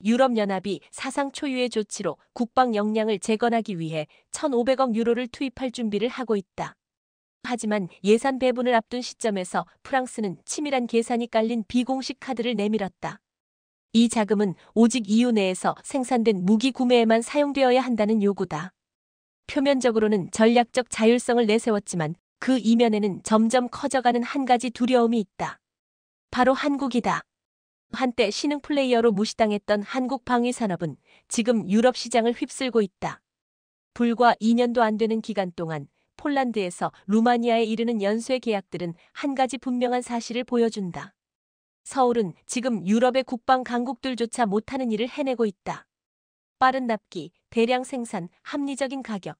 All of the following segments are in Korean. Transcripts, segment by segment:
유럽연합이 사상 초유의 조치로 국방 역량을 재건하기 위해 1,500억 유로를 투입할 준비를 하고 있다. 하지만 예산 배분을 앞둔 시점에서 프랑스는 치밀한 계산이 깔린 비공식 카드를 내밀었다. 이 자금은 오직 EU 내에서 생산된 무기 구매에만 사용되어야 한다는 요구다. 표면적으로는 전략적 자율성을 내세웠지만 그 이면에는 점점 커져가는 한 가지 두려움이 있다. 바로 한국이다. 한때 신흥 플레이어로 무시당했던 한국 방위산업은 지금 유럽 시장을 휩쓸고 있다. 불과 2년도 안 되는 기간 동안 폴란드에서 루마니아에 이르는 연쇄 계약들은 한 가지 분명한 사실을 보여준다. 서울은 지금 유럽의 국방 강국들조차 못하는 일을 해내고 있다. 빠른 납기, 대량 생산, 합리적인 가격.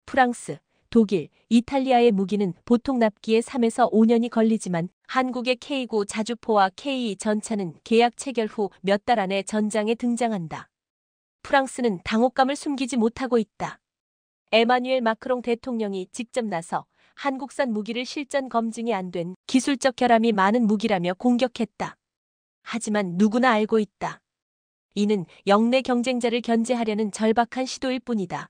프랑스, 독일, 이탈리아의 무기는 보통 납기에 3에서 5년이 걸리지만 한국의 K9 자주포와 K2 전차는 계약 체결 후 몇 달 안에 전장에 등장한다. 프랑스는 당혹감을 숨기지 못하고 있다. 에마뉘엘 마크롱 대통령이 직접 나서 한국산 무기를 실전 검증이 안 된 기술적 결함이 많은 무기라며 공격했다. 하지만 누구나 알고 있다. 이는 영내 경쟁자를 견제하려는 절박한 시도일 뿐이다.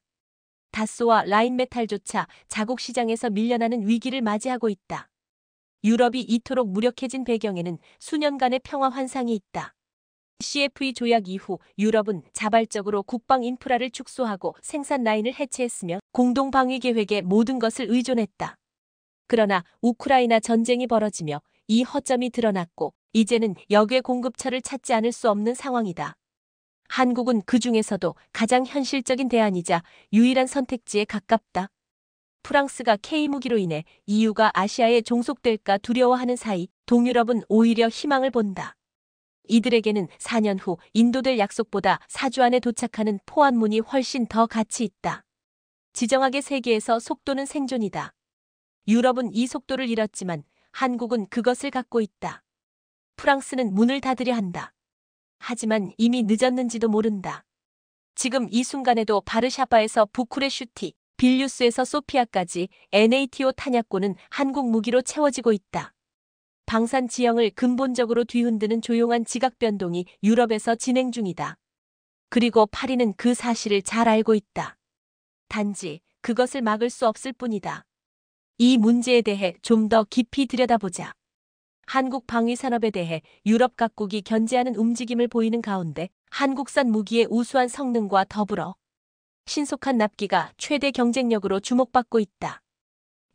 다쏘와 라인메탈조차 자국 시장에서 밀려나는 위기를 맞이하고 있다. 유럽이 이토록 무력해진 배경에는 수년간의 평화 환상이 있다. CFE 조약 이후 유럽은 자발적으로 국방 인프라를 축소하고 생산 라인을 해체했으며 공동 방위 계획에 모든 것을 의존했다. 그러나 우크라이나 전쟁이 벌어지며 이 허점이 드러났고 이제는 역외 공급처를 찾지 않을 수 없는 상황이다. 한국은 그 중에서도 가장 현실적인 대안이자 유일한 선택지에 가깝다. 프랑스가 K무기로 인해 EU가 아시아에 종속될까 두려워하는 사이 동유럽은 오히려 희망을 본다. 이들에게는 4년 후 인도될 약속보다 4주 안에 도착하는 포안문이 훨씬 더 가치 있다. 지정학의 세계에서 속도는 생존이다. 유럽은 이 속도를 잃었지만 한국은 그것을 갖고 있다. 프랑스는 문을 닫으려 한다. 하지만 이미 늦었는지도 모른다. 지금 이 순간에도 바르샤바에서 부쿠레슈티, 빌뉴스에서 소피아까지 NATO 탄약고는 한국 무기로 채워지고 있다. 방산 지형을 근본적으로 뒤흔드는 조용한 지각 변동이 유럽에서 진행 중이다. 그리고 파리는 그 사실을 잘 알고 있다. 단지 그것을 막을 수 없을 뿐이다. 이 문제에 대해 좀 더 깊이 들여다보자. 한국 방위산업에 대해 유럽 각국이 견제하는 움직임을 보이는 가운데 한국산 무기의 우수한 성능과 더불어 신속한 납기가 최대 경쟁력으로 주목받고 있다.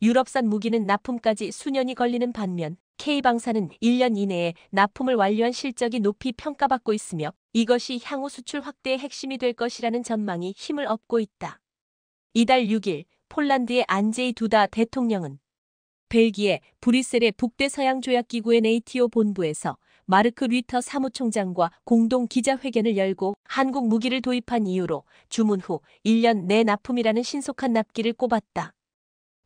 유럽산 무기는 납품까지 수년이 걸리는 반면 K방산은 1년 이내에 납품을 완료한 실적이 높이 평가받고 있으며 이것이 향후 수출 확대의 핵심이 될 것이라는 전망이 힘을 얻고 있다. 이달 6일 폴란드의 안제이 두다 대통령은 벨기에 브뤼셀의 북대서양조약기구의 NATO 본부에서 마르크 류터 사무총장과 공동 기자회견을 열고 한국 무기를 도입한 이유로 주문 후 1년 내 납품이라는 신속한 납기를 꼽았다.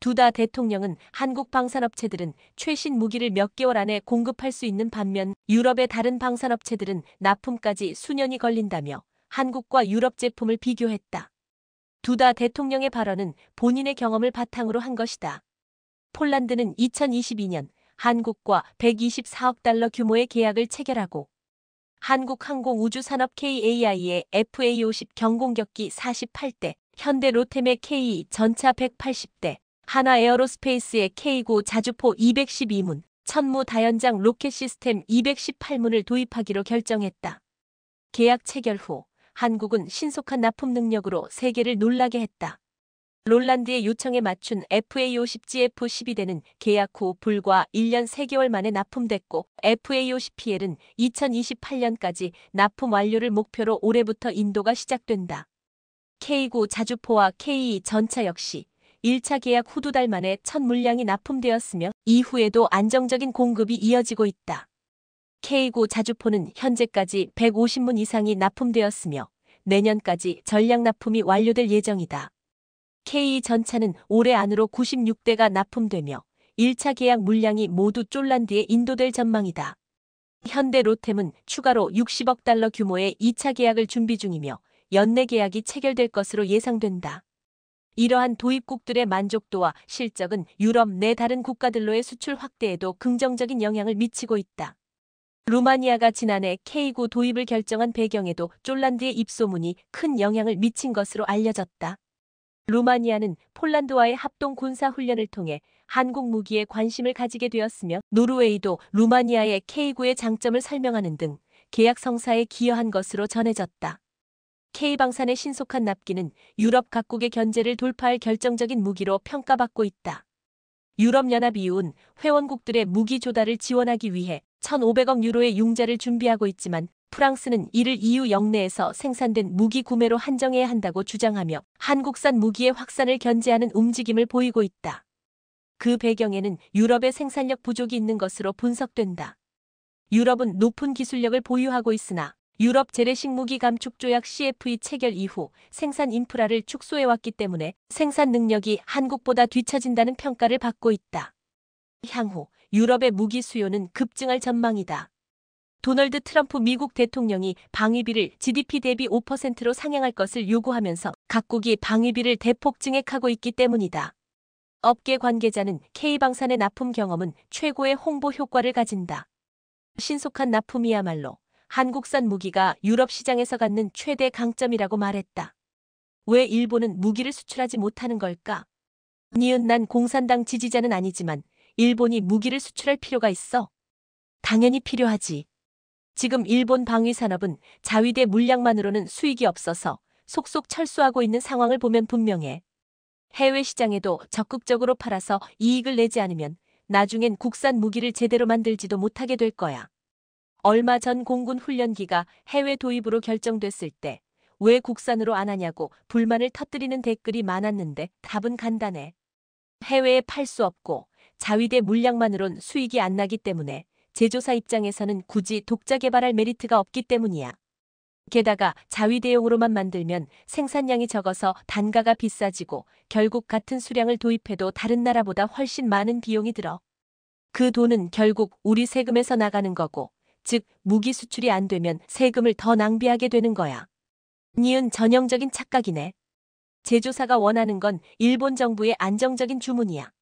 두다 대통령은 한국 방산업체들은 최신 무기를 몇 개월 안에 공급할 수 있는 반면 유럽의 다른 방산업체들은 납품까지 수년이 걸린다며 한국과 유럽 제품을 비교했다. 두다 대통령의 발언은 본인의 경험을 바탕으로 한 것이다. 폴란드는 2022년 한국과 124억 달러 규모의 계약을 체결하고 한국항공우주산업 KAI의 FA50 경공격기 48대, 현대 로템의 K 전차 180대, 하나에어로스페이스의 K9 자주포 212문, 천무 다연장 로켓 시스템 218문을 도입하기로 결정했다. 계약 체결 후 한국은 신속한 납품 능력으로 세계를 놀라게 했다. 롤란드의 요청에 맞춘 FA50GF12대는 계약 후 불과 1년 3개월 만에 납품됐고 FA50PL은 2028년까지 납품 완료를 목표로 올해부터 인도가 시작된다. K9 자주포와 K2 전차 역시 1차 계약 후 2달 만에 첫 물량이 납품되었으며 이후에도 안정적인 공급이 이어지고 있다. K9 자주포는 현재까지 150문 이상이 납품되었으며 내년까지 전량 납품이 완료될 예정이다. K 전차는 올해 안으로 96대가 납품되며 1차 계약 물량이 모두 쫄란드에 인도될 전망이다. 현대 로템은 추가로 60억 달러 규모의 2차 계약을 준비 중이며 연내 계약이 체결될 것으로 예상된다. 이러한 도입국들의 만족도와 실적은 유럽 내 다른 국가들로의 수출 확대에도 긍정적인 영향을 미치고 있다. 루마니아가 지난해 K9 도입을 결정한 배경에도 쫄란드의 입소문이 큰 영향을 미친 것으로 알려졌다. 루마니아는 폴란드와의 합동 군사 훈련을 통해 한국 무기에 관심을 가지게 되었으며 노르웨이도 루마니아의 K9의 장점을 설명하는 등 계약 성사에 기여한 것으로 전해졌다. K방산의 신속한 납기는 유럽 각국의 견제를 돌파할 결정적인 무기로 평가받고 있다. 유럽연합 EU는 회원국들의 무기 조달을 지원하기 위해 1,500억 유로의 융자를 준비하고 있지만 프랑스는 이를 EU 영내에서 생산된 무기 구매로 한정해야 한다고 주장하며 한국산 무기의 확산을 견제하는 움직임을 보이고 있다. 그 배경에는 유럽의 생산력 부족이 있는 것으로 분석된다. 유럽은 높은 기술력을 보유하고 있으나 유럽 재래식 무기 감축 조약 CFE 체결 이후 생산 인프라를 축소해왔기 때문에 생산 능력이 한국보다 뒤처진다는 평가를 받고 있다. 향후 유럽의 무기 수요는 급증할 전망이다. 도널드 트럼프 미국 대통령이 방위비를 GDP 대비 5%로 상향할 것을 요구하면서 각국이 방위비를 대폭 증액하고 있기 때문이다. 업계 관계자는 K방산의 납품 경험은 최고의 홍보 효과를 가진다. 신속한 납품이야말로 한국산 무기가 유럽 시장에서 갖는 최대 강점이라고 말했다. 왜 일본은 무기를 수출하지 못하는 걸까? 니은 난 공산당 지지자는 아니지만 일본이 무기를 수출할 필요가 있어? 당연히 필요하지. 지금 일본 방위산업은 자위대 물량만으로는 수익이 없어서 속속 철수하고 있는 상황을 보면 분명해. 해외 시장에도 적극적으로 팔아서 이익을 내지 않으면 나중엔 국산 무기를 제대로 만들지도 못하게 될 거야. 얼마 전 공군 훈련기가 해외 도입으로 결정됐을 때 왜 국산으로 안 하냐고 불만을 터뜨리는 댓글이 많았는데 답은 간단해. 해외에 팔 수 없고 자위대 물량만으론 수익이 안 나기 때문에 제조사 입장에서는 굳이 독자 개발할 메리트가 없기 때문이야. 게다가 자위대용으로만 만들면 생산량이 적어서 단가가 비싸지고 결국 같은 수량을 도입해도 다른 나라보다 훨씬 많은 비용이 들어. 그 돈은 결국 우리 세금에서 나가는 거고, 즉 무기 수출이 안 되면 세금을 더 낭비하게 되는 거야. 니은 전형적인 착각이네. 제조사가 원하는 건 일본 정부의 안정적인 주문이야.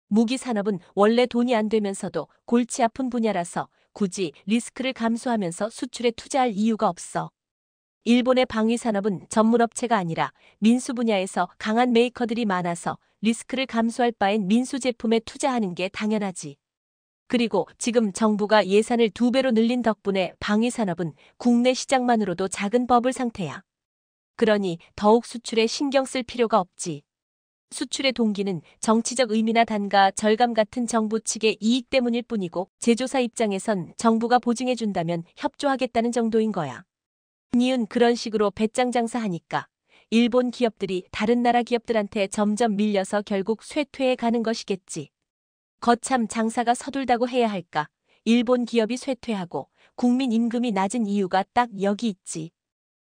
무기 산업은 원래 돈이 안 되면서도 골치 아픈 분야라서 굳이 리스크를 감수하면서 수출에 투자할 이유가 없어. 일본의 방위 산업은 전문업체가 아니라 민수 분야에서 강한 메이커들이 많아서 리스크를 감수할 바엔 민수 제품에 투자하는 게 당연하지. 그리고 지금 정부가 예산을 2배로 늘린 덕분에 방위 산업은 국내 시장만으로도 작은 버블 상태야. 그러니 더욱 수출에 신경 쓸 필요가 없지. 수출의 동기는 정치적 의미나 단가 절감 같은 정부 측의 이익 때문일 뿐이고 제조사 입장에선 정부가 보증해준다면 협조하겠다는 정도인 거야. 니은 그런 식으로 배짱 장사하니까 일본 기업들이 다른 나라 기업들한테 점점 밀려서 결국 쇠퇴해 가는 것이겠지. 거참 장사가 서툴다고 해야 할까. 일본 기업이 쇠퇴하고 국민 임금이 낮은 이유가 딱 여기 있지.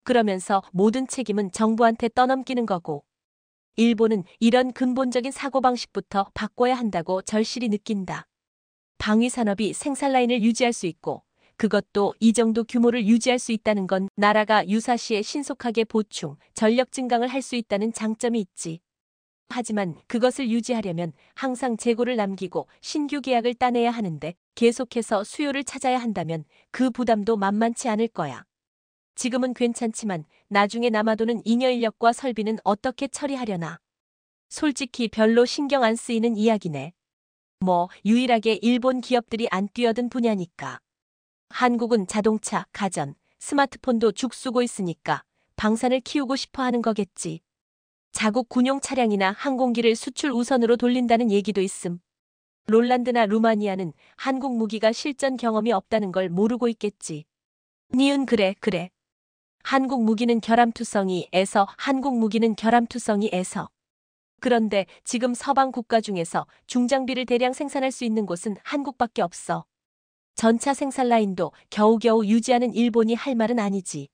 그러면서 모든 책임은 정부한테 떠넘기는 거고. 일본은 이런 근본적인 사고방식부터 바꿔야 한다고 절실히 느낀다. 방위산업이 생산라인을 유지할 수 있고 그것도 이 정도 규모를 유지할 수 있다는 건 나라가 유사시에 신속하게 보충, 전력 증강을 할 수 있다는 장점이 있지. 하지만 그것을 유지하려면 항상 재고를 남기고 신규 계약을 따내야 하는데 계속해서 수요를 찾아야 한다면 그 부담도 만만치 않을 거야. 지금은 괜찮지만 나중에 남아도는 잉여 인력과 설비는 어떻게 처리하려나. 솔직히 별로 신경 안 쓰이는 이야기네. 뭐 유일하게 일본 기업들이 안 뛰어든 분야니까. 한국은 자동차, 가전, 스마트폰도 죽쓰고 있으니까 방산을 키우고 싶어 하는 거겠지. 자국 군용 차량이나 항공기를 수출 우선으로 돌린다는 얘기도 있음. 롤란드나 루마니아는 한국 무기가 실전 경험이 없다는 걸 모르고 있겠지. 니은 그래. 한국 무기는 결함투성이에서 그런데 지금 서방 국가 중에서 중장비를 대량 생산할 수 있는 곳은 한국밖에 없어. 전차 생산 라인도 겨우겨우 유지하는 일본이 할 말은 아니지.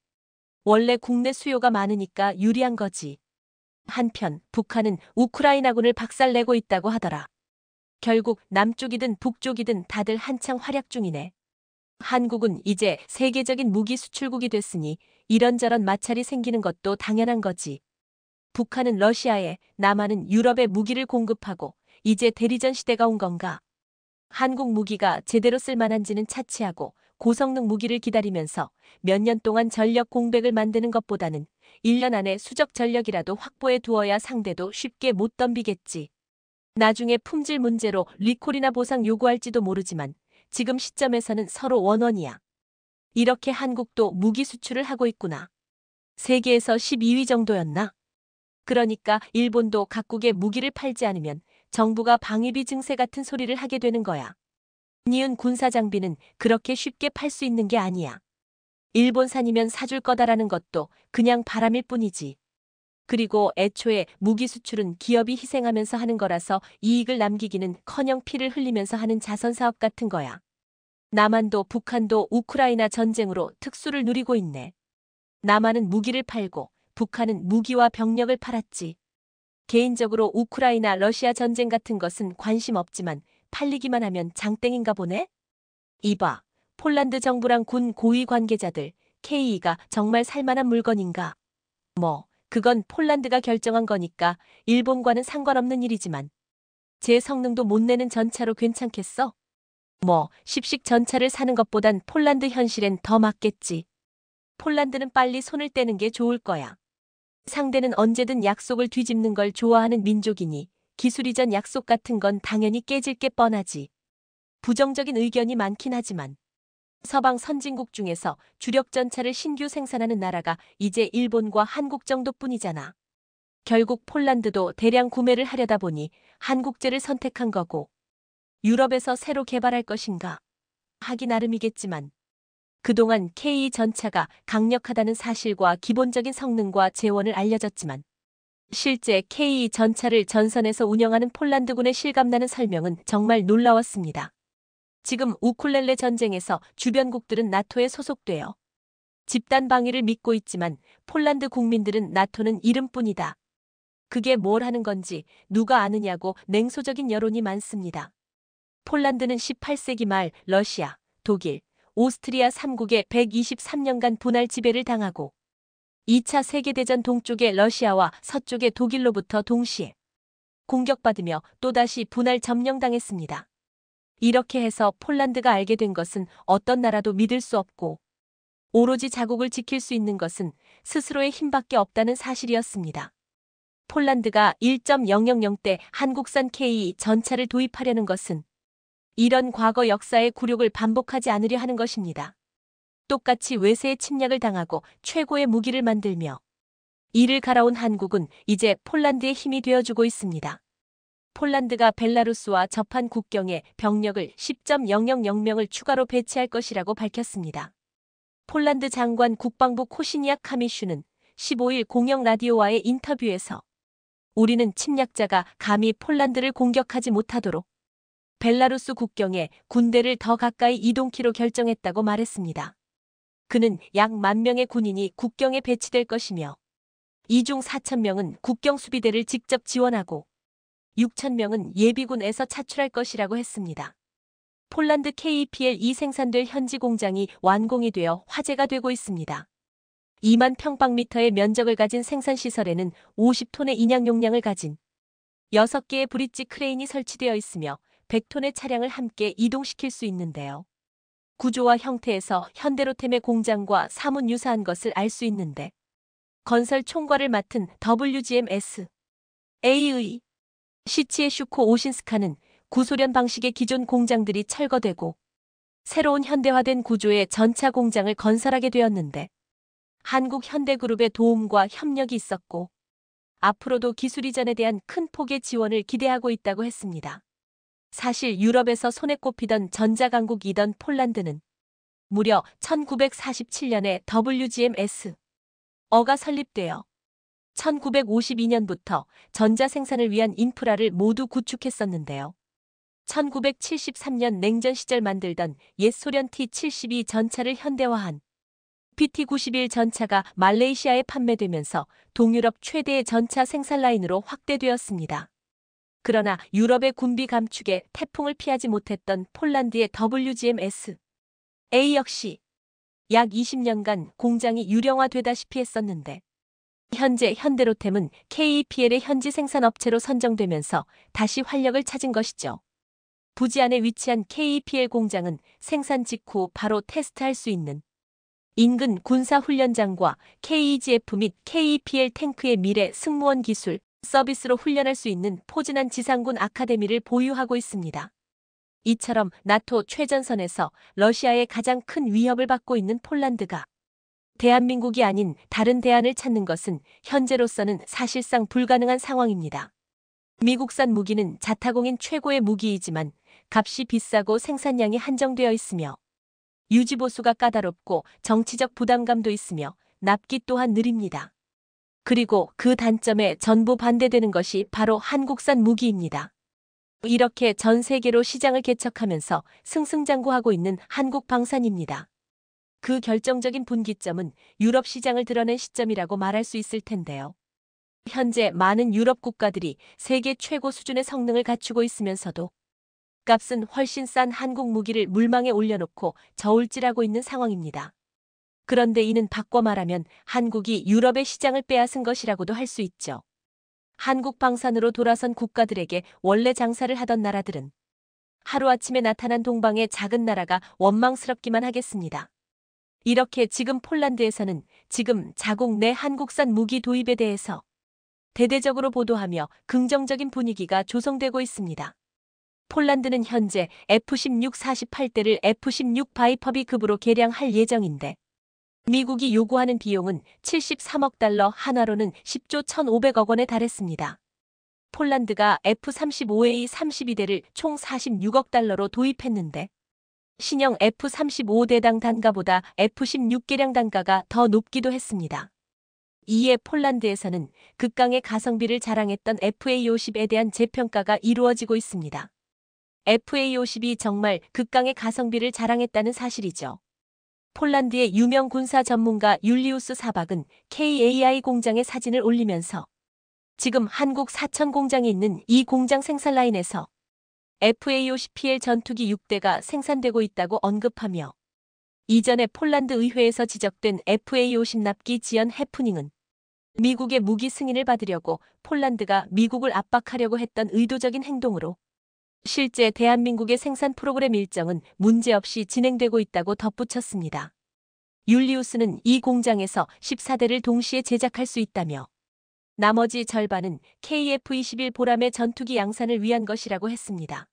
원래 국내 수요가 많으니까 유리한 거지. 한편 북한은 우크라이나군을 박살내고 있다고 하더라. 결국 남쪽이든 북쪽이든 다들 한창 활약 중이네. 한국은 이제 세계적인 무기 수출국이 됐으니 이런저런 마찰이 생기는 것도 당연한 거지. 북한은 러시아에, 남한은 유럽에 무기를 공급하고 이제 대리전 시대가 온 건가? 한국 무기가 제대로 쓸만한지는 차치하고 고성능 무기를 기다리면서 몇 년 동안 전력 공백을 만드는 것보다는 1년 안에 수적 전력이라도 확보해 두어야 상대도 쉽게 못 덤비겠지. 나중에 품질 문제로 리콜이나 보상 요구할지도 모르지만 지금 시점에서는 서로 원원이야. 이렇게 한국도 무기 수출을 하고 있구나. 세계에서 12위 정도였나? 그러니까 일본도 각국에 무기를 팔지 않으면 정부가 방위비 증세 같은 소리를 하게 되는 거야. 니은 군사 장비는 그렇게 쉽게 팔 수 있는 게 아니야. 일본산이면 사줄 거다라는 것도 그냥 바람일 뿐이지. 그리고 애초에 무기 수출은 기업이 희생하면서 하는 거라서 이익을 남기기는커녕 피를 흘리면서 하는 자선사업 같은 거야. 남한도 북한도 우크라이나 전쟁으로 특수를 누리고 있네. 남한은 무기를 팔고 북한은 무기와 병력을 팔았지. 개인적으로 우크라이나 러시아 전쟁 같은 것은 관심 없지만 팔리기만 하면 장땡인가 보네? 이봐, 폴란드 정부랑 군 고위 관계자들, KE가 정말 살만한 물건인가? 그건 폴란드가 결정한 거니까 일본과는 상관없는 일이지만 제 성능도 못 내는 전차로 괜찮겠어? 십식 전차를 사는 것보단 폴란드 현실엔 더 맞겠지. 폴란드는 빨리 손을 떼는 게 좋을 거야. 상대는 언제든 약속을 뒤집는 걸 좋아하는 민족이니 기술 이전 약속 같은 건 당연히 깨질 게 뻔하지. 부정적인 의견이 많긴 하지만 서방 선진국 중에서 주력 전차를 신규 생산하는 나라가 이제 일본과 한국 정도뿐이잖아. 결국 폴란드도 대량 구매를 하려다 보니 한국제를 선택한 거고 유럽에서 새로 개발할 것인가 하기 나름이겠지만 그동안 KE 전차가 강력하다는 사실과 기본적인 성능과 재원을 알려졌지만 실제 KE 전차를 전선에서 운영하는 폴란드군의 실감나는 설명은 정말 놀라웠습니다. 지금 우쿨렐레 전쟁에서 주변국들은 나토에 소속되어 집단 방위를 믿고 있지만 폴란드 국민들은 나토는 이름뿐이다. 그게 뭘 하는 건지 누가 아느냐고 냉소적인 여론이 많습니다. 폴란드는 18세기 말 러시아, 독일, 오스트리아 3국의 123년간 분할 지배를 당하고 2차 세계대전 동쪽의 러시아와 서쪽의 독일로부터 동시에 공격받으며 또다시 분할 점령당했습니다. 이렇게 해서 폴란드가 알게 된 것은 어떤 나라도 믿을 수 없고 오로지 자국을 지킬 수 있는 것은 스스로의 힘밖에 없다는 사실이었습니다. 폴란드가 1.000대 한국산 KE 전차를 도입하려는 것은 이런 과거 역사의 굴욕을 반복하지 않으려 하는 것입니다. 똑같이 외세의 침략을 당하고 최고의 무기를 만들며 이를 갈아온 한국은 이제 폴란드의 힘이 되어주고 있습니다. 폴란드가 벨라루스와 접한 국경에 병력을 10.000명을 추가로 배치할 것이라고 밝혔습니다. 폴란드 장관 국방부 코시니악 카미슈는 15일 공영 라디오와의 인터뷰에서 우리는 침략자가 감히 폴란드를 공격하지 못하도록 벨라루스 국경에 군대를 더 가까이 이동키로 결정했다고 말했습니다. 그는 약 10,000명의 군인이 국경에 배치될 것이며 이 중 4,000명은 국경 수비대를 직접 지원하고 6,000명은 예비군에서 차출할 것이라고 했습니다. 폴란드 KEPL-2 생산될 현지 공장이 완공이 되어 화제가 되고 있습니다. 2만 평방미터의 면적을 가진 생산시설에는 50톤의 인양 용량을 가진 6개의 브릿지 크레인이 설치되어 있으며 100톤의 차량을 함께 이동시킬 수 있는데요. 구조와 형태에서 현대로템의 공장과 사뭇 유사한 것을 알 수 있는데 건설 총괄을 맡은 WGMS-A의 시치에 슈코 오신스카는 구소련 방식의 기존 공장들이 철거되고 새로운 현대화된 구조의 전차 공장을 건설하게 되었는데 한국 현대그룹의 도움과 협력이 있었고 앞으로도 기술 이전에 대한 큰 폭의 지원을 기대하고 있다고 했습니다. 사실 유럽에서 손에 꼽히던 전자강국이던 폴란드는 무려 1947년에 WGMS-어가 설립되어 1952년부터 전자 생산을 위한 인프라를 모두 구축했었는데요. 1973년 냉전 시절 만들던 옛 소련 T-72 전차를 현대화한 PT-91 전차가 말레이시아에 판매되면서 동유럽 최대의 전차 생산 라인으로 확대되었습니다. 그러나 유럽의 군비 감축에 태풍을 피하지 못했던 폴란드의 WGMS-A 역시 약 20년간 공장이 유령화되다시피 했었는데 현재 현대로템은 KEPL의 현지 생산업체로 선정되면서 다시 활력을 찾은 것이죠. 부지 안에 위치한 KEPL 공장은 생산 직후 바로 테스트할 수 있는 인근 군사훈련장과 KEGF 및 KEPL 탱크의 미래 승무원 기술, 서비스로 훈련할 수 있는 포즈난 지상군 아카데미를 보유하고 있습니다. 이처럼 나토 최전선에서 러시아의 가장 큰 위협을 받고 있는 폴란드가 대한민국이 아닌 다른 대안을 찾는 것은 현재로서는 사실상 불가능한 상황입니다. 미국산 무기는 자타공인 최고의 무기이지만 값이 비싸고 생산량이 한정되어 있으며 유지보수가 까다롭고 정치적 부담감도 있으며 납기 또한 느립니다. 그리고 그 단점에 전부 반대되는 것이 바로 한국산 무기입니다. 이렇게 전 세계로 시장을 개척하면서 승승장구하고 있는 한국방산입니다. 그 결정적인 분기점은 유럽 시장을 드러낸 시점이라고 말할 수 있을 텐데요. 현재 많은 유럽 국가들이 세계 최고 수준의 성능을 갖추고 있으면서도 값은 훨씬 싼 한국 무기를 물망에 올려놓고 저울질하고 있는 상황입니다. 그런데 이는 바꿔 말하면 한국이 유럽의 시장을 빼앗은 것이라고도 할 수 있죠. 한국 방산으로 돌아선 국가들에게 원래 장사를 하던 나라들은 하루아침에 나타난 동방의 작은 나라가 원망스럽기만 하겠습니다. 이렇게 지금 폴란드에서는 지금 자국 내 한국산 무기 도입에 대해서 대대적으로 보도하며 긍정적인 분위기가 조성되고 있습니다. 폴란드는 현재 F-16 48대를 F-16 바이퍼비 급으로 개량할 예정인데 미국이 요구하는 비용은 73억 달러, 한화로는 10조 1,500억 원에 달했습니다. 폴란드가 F-35A 32대를 총 46억 달러로 도입했는데 신형 F-35대당 단가보다 F-16 개량 단가가 더 높기도 했습니다. 이에 폴란드에서는 극강의 가성비를 자랑했던 FA-50에 대한 재평가가 이루어지고 있습니다. FA-50이 정말 극강의 가성비를 자랑했다는 사실이죠. 폴란드의 유명 군사 전문가 율리우스 사박은 KAI 공장의 사진을 올리면서 지금 한국 사천 공장에 있는 이 공장 생산 라인에서 FA-50PL 전투기 6대가 생산되고 있다고 언급하며 이전에 폴란드 의회에서 지적된 FA-50 납기 지연 해프닝은 미국의 무기 승인을 받으려고 폴란드가 미국을 압박하려고 했던 의도적인 행동으로 실제 대한민국의 생산 프로그램 일정은 문제없이 진행되고 있다고 덧붙였습니다. 율리우스는 이 공장에서 14대를 동시에 제작할 수 있다며 나머지 절반은 KF-21 보람의 전투기 양산을 위한 것이라고 했습니다.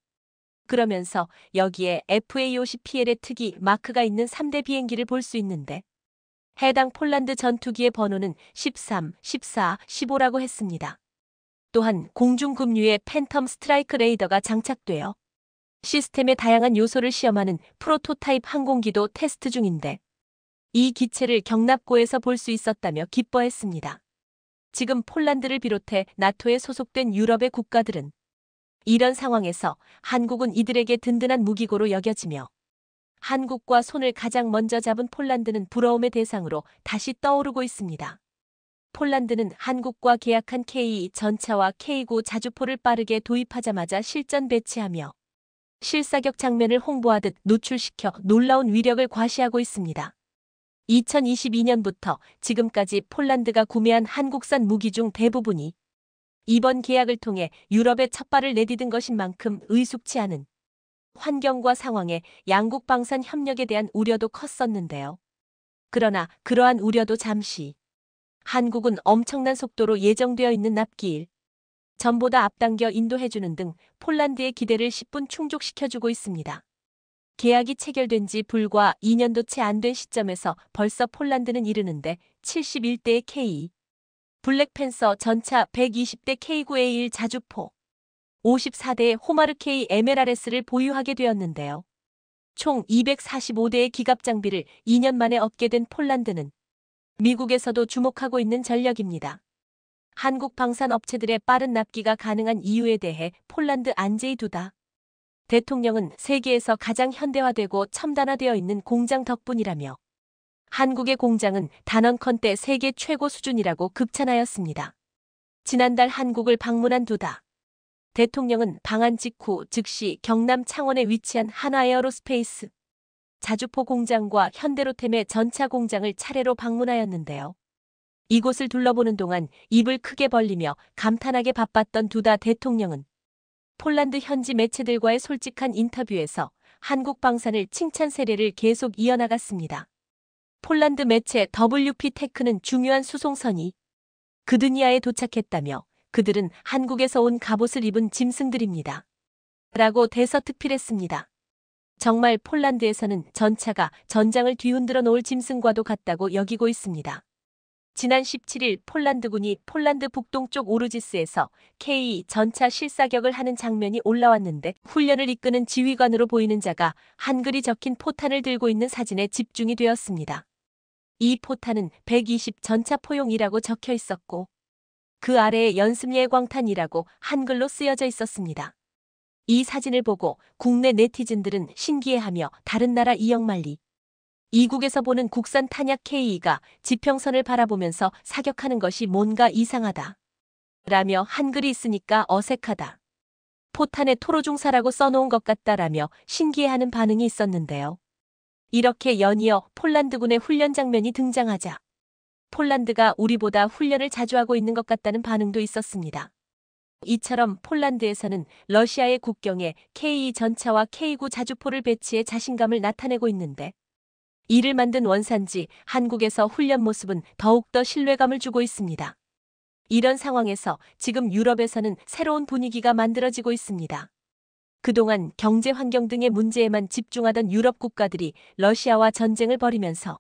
그러면서 여기에 FA-50PL의 특이 마크가 있는 3대 비행기를 볼 수 있는데 해당 폴란드 전투기의 번호는 13, 14, 15라고 했습니다. 또한 공중급류의 팬텀 스트라이크 레이더가 장착되어 시스템의 다양한 요소를 시험하는 프로토타입 항공기도 테스트 중인데 이 기체를 경납고에서 볼 수 있었다며 기뻐했습니다. 지금 폴란드를 비롯해 나토에 소속된 유럽의 국가들은 이런 상황에서 한국은 이들에게 든든한 무기고로 여겨지며 한국과 손을 가장 먼저 잡은 폴란드는 부러움의 대상으로 다시 떠오르고 있습니다. 폴란드는 한국과 계약한 K 전차와 K9 자주포를 빠르게 도입하자마자 실전 배치하며 실사격 장면을 홍보하듯 노출시켜 놀라운 위력을 과시하고 있습니다. 2022년부터 지금까지 폴란드가 구매한 한국산 무기 중 대부분이 이번 계약을 통해 유럽에 첫 발을 내디딘 것인 만큼 의숙치 않은 환경과 상황에 양국 방산 협력에 대한 우려도 컸었는데요. 그러나 그러한 우려도 잠시 한국은 엄청난 속도로 예정되어 있는 납기일 전보다 앞당겨 인도해주는 등 폴란드의 기대를 10분 충족시켜주고 있습니다. 계약이 체결된 지 불과 2년도 채 안 된 시점에서 벌써 폴란드는 이르는데 71대의 K 블랙팬서 전차 120대 K9A1 자주포 54대의 호마르 K MLRS를 보유하게 되었는데요. 총 245대의 기갑 장비를 2년 만에 얻게 된 폴란드는 미국에서도 주목하고 있는 전력입니다. 한국 방산 업체들의 빠른 납기가 가능한 이유에 대해 폴란드 안제이 두다 대통령은 세계에서 가장 현대화되고 첨단화되어 있는 공장 덕분이라며 한국의 공장은 단언컨대 세계 최고 수준이라고 극찬하였습니다. 지난달 한국을 방문한 두다 대통령은 방한 직후 즉시 경남 창원에 위치한 한화에어로스페이스 자주포 공장과 현대로템의 전차 공장을 차례로 방문하였는데요. 이곳을 둘러보는 동안 입을 크게 벌리며 감탄하게 바빴던 두다 대통령은 폴란드 현지 매체들과의 솔직한 인터뷰에서 한국 방산을 칭찬 세례를 계속 이어나갔습니다. 폴란드 매체 WP 테크는 중요한 수송선이 그드니아에 도착했다며 그들은 한국에서 온 갑옷을 입은 짐승들입니다. 라고 대서특필했습니다. 정말 폴란드에서는 전차가 전장을 뒤흔들어 놓을 짐승과도 같다고 여기고 있습니다. 지난 17일 폴란드군이 폴란드 북동쪽 오르지스에서 K 전차 실사격을 하는 장면이 올라왔는데 훈련을 이끄는 지휘관으로 보이는 자가 한글이 적힌 포탄을 들고 있는 사진에 집중이 되었습니다. 이 포탄은 120 전차 포용이라고 적혀 있었고 그 아래에 연습예광탄이라고 한글로 쓰여져 있었습니다. 이 사진을 보고 국내 네티즌들은 신기해하며 다른 나라 이영만리 이국에서 보는 국산 탄약 K가 지평선을 바라보면서 사격하는 것이 뭔가 이상하다. 라며 한글이 있으니까 어색하다. 포탄에 토로중사라고 써놓은 것 같다라며 신기해하는 반응이 있었는데요. 이렇게 연이어 폴란드군의 훈련 장면이 등장하자 폴란드가 우리보다 훈련을 자주 하고 있는 것 같다는 반응도 있었습니다. 이처럼 폴란드에서는 러시아의 국경에 K 전차와 K9 자주포를 배치해 자신감을 나타내고 있는데 이를 만든 원산지 한국에서 훈련 모습은 더욱더 신뢰감을 주고 있습니다. 이런 상황에서 지금 유럽에서는 새로운 분위기가 만들어지고 있습니다. 그동안 경제 환경 등의 문제에만 집중하던 유럽 국가들이 러시아와 전쟁을 벌이면서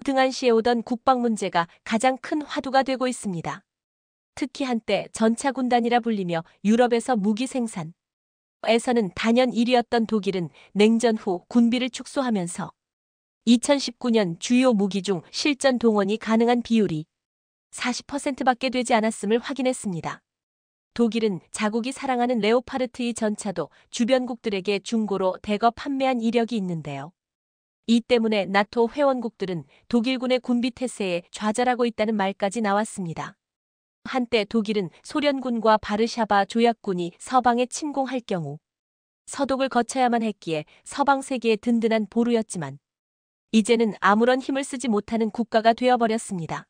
등한시해오던 국방 문제가 가장 큰 화두가 되고 있습니다. 특히 한때 전차 군단이라 불리며 유럽에서 무기 생산에서는 단연 1위였던 독일은 냉전 후 군비를 축소하면서 2019년 주요 무기 중 실전 동원이 가능한 비율이 40%밖에 되지 않았음을 확인했습니다. 독일은 자국이 사랑하는 레오파르트 2 전차도 주변국들에게 중고로 대거 판매한 이력이 있는데요. 이 때문에 나토 회원국들은 독일군의 군비 태세에 좌절하고 있다는 말까지 나왔습니다. 한때 독일은 소련군과 바르샤바 조약군이 서방에 침공할 경우 서독을 거쳐야만 했기에 서방 세계의 든든한 보루였지만 이제는 아무런 힘을 쓰지 못하는 국가가 되어버렸습니다.